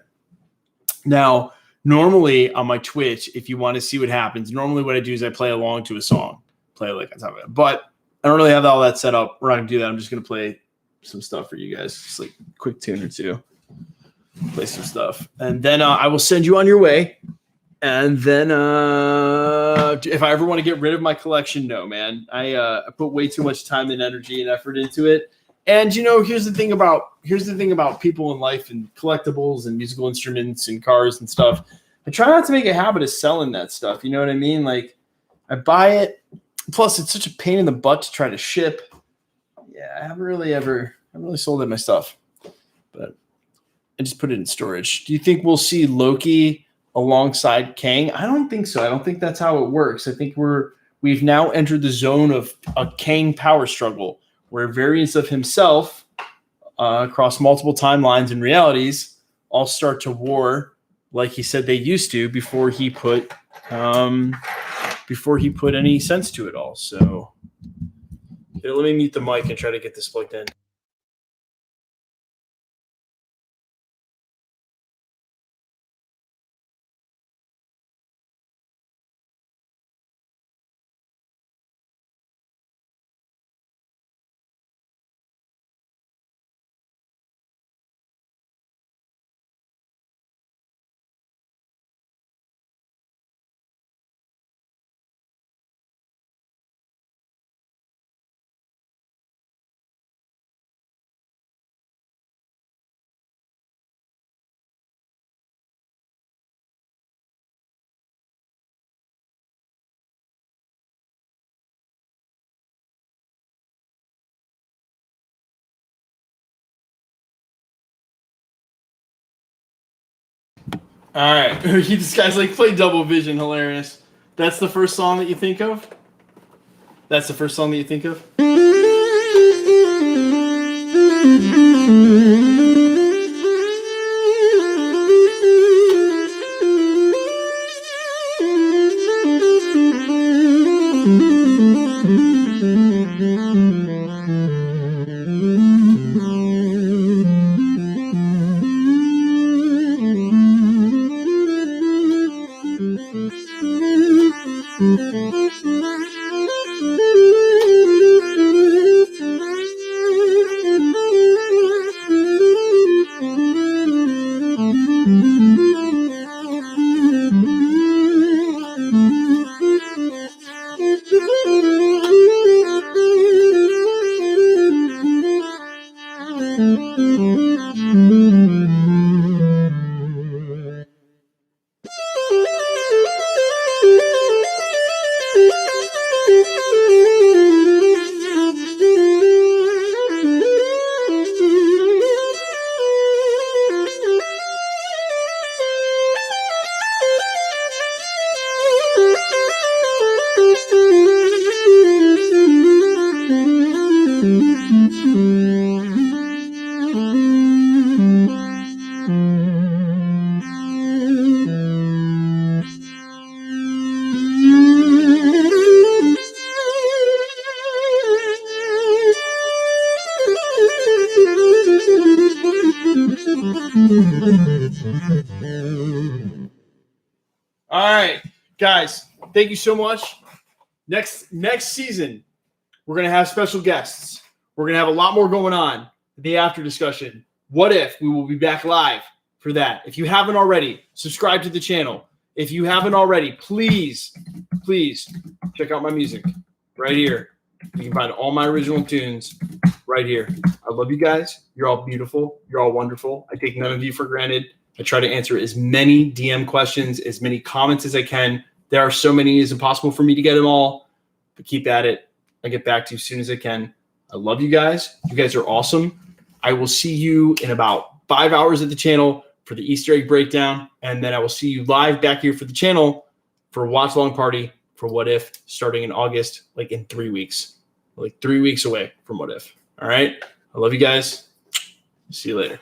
Now, normally on my Twitch, if you want to see what happens, normally what I do is I play along to a song, play like on top of it. But I don't really have all that set up. We're not going to do that. I'm just going to play some stuff for you guys, just like a quick tune or two. Play some stuff. And then I will send you on your way. And then if I ever want to get rid of my collection, no, man. I put way too much time and energy and effort into it. And here's the thing about people in life and collectibles and musical instruments and cars and stuff. I try not to make a habit of selling that stuff. You know what I mean? Like I buy it. Plus, it's such a pain in the butt to try to ship. Yeah, I haven't really sold my stuff, but I just put it in storage. Do you think we'll see Loki alongside Kang? I don't think so. I don't think that's how it works. I think we've now entered the zone of a Kang power struggle where variants of himself across multiple timelines and realities all start to war like he said they used to before he put any sense to it all. So here, let me mute the mic and try to get this plugged in. All right. This guy's like, play Double Vision. Hilarious. That's the first song that you think of? That's the first song that you think of? All right, guys, thank you so much. Next season, we're going to have special guests. We're going to have a lot more going on. The after discussion. What if? We will be back live for that. If you haven't already, subscribe to the channel. If you haven't already, please check out my music right here. You can find all my original tunes right here. I love you guys. You're all beautiful. You're all wonderful. I take none of you for granted. I try to answer as many DM questions, as many comments as I can. There are so many, it's impossible for me to get them all, but keep at it. I get back to you as soon as I can. I love you guys. You guys are awesome. I will see you in about 5 hours at the channel for the Easter egg breakdown, and then I will see you live back here for the channel for a watch long party for What If, starting in August, like in 3 weeks, like 3 weeks away from What If. All right. I love you guys. See you later.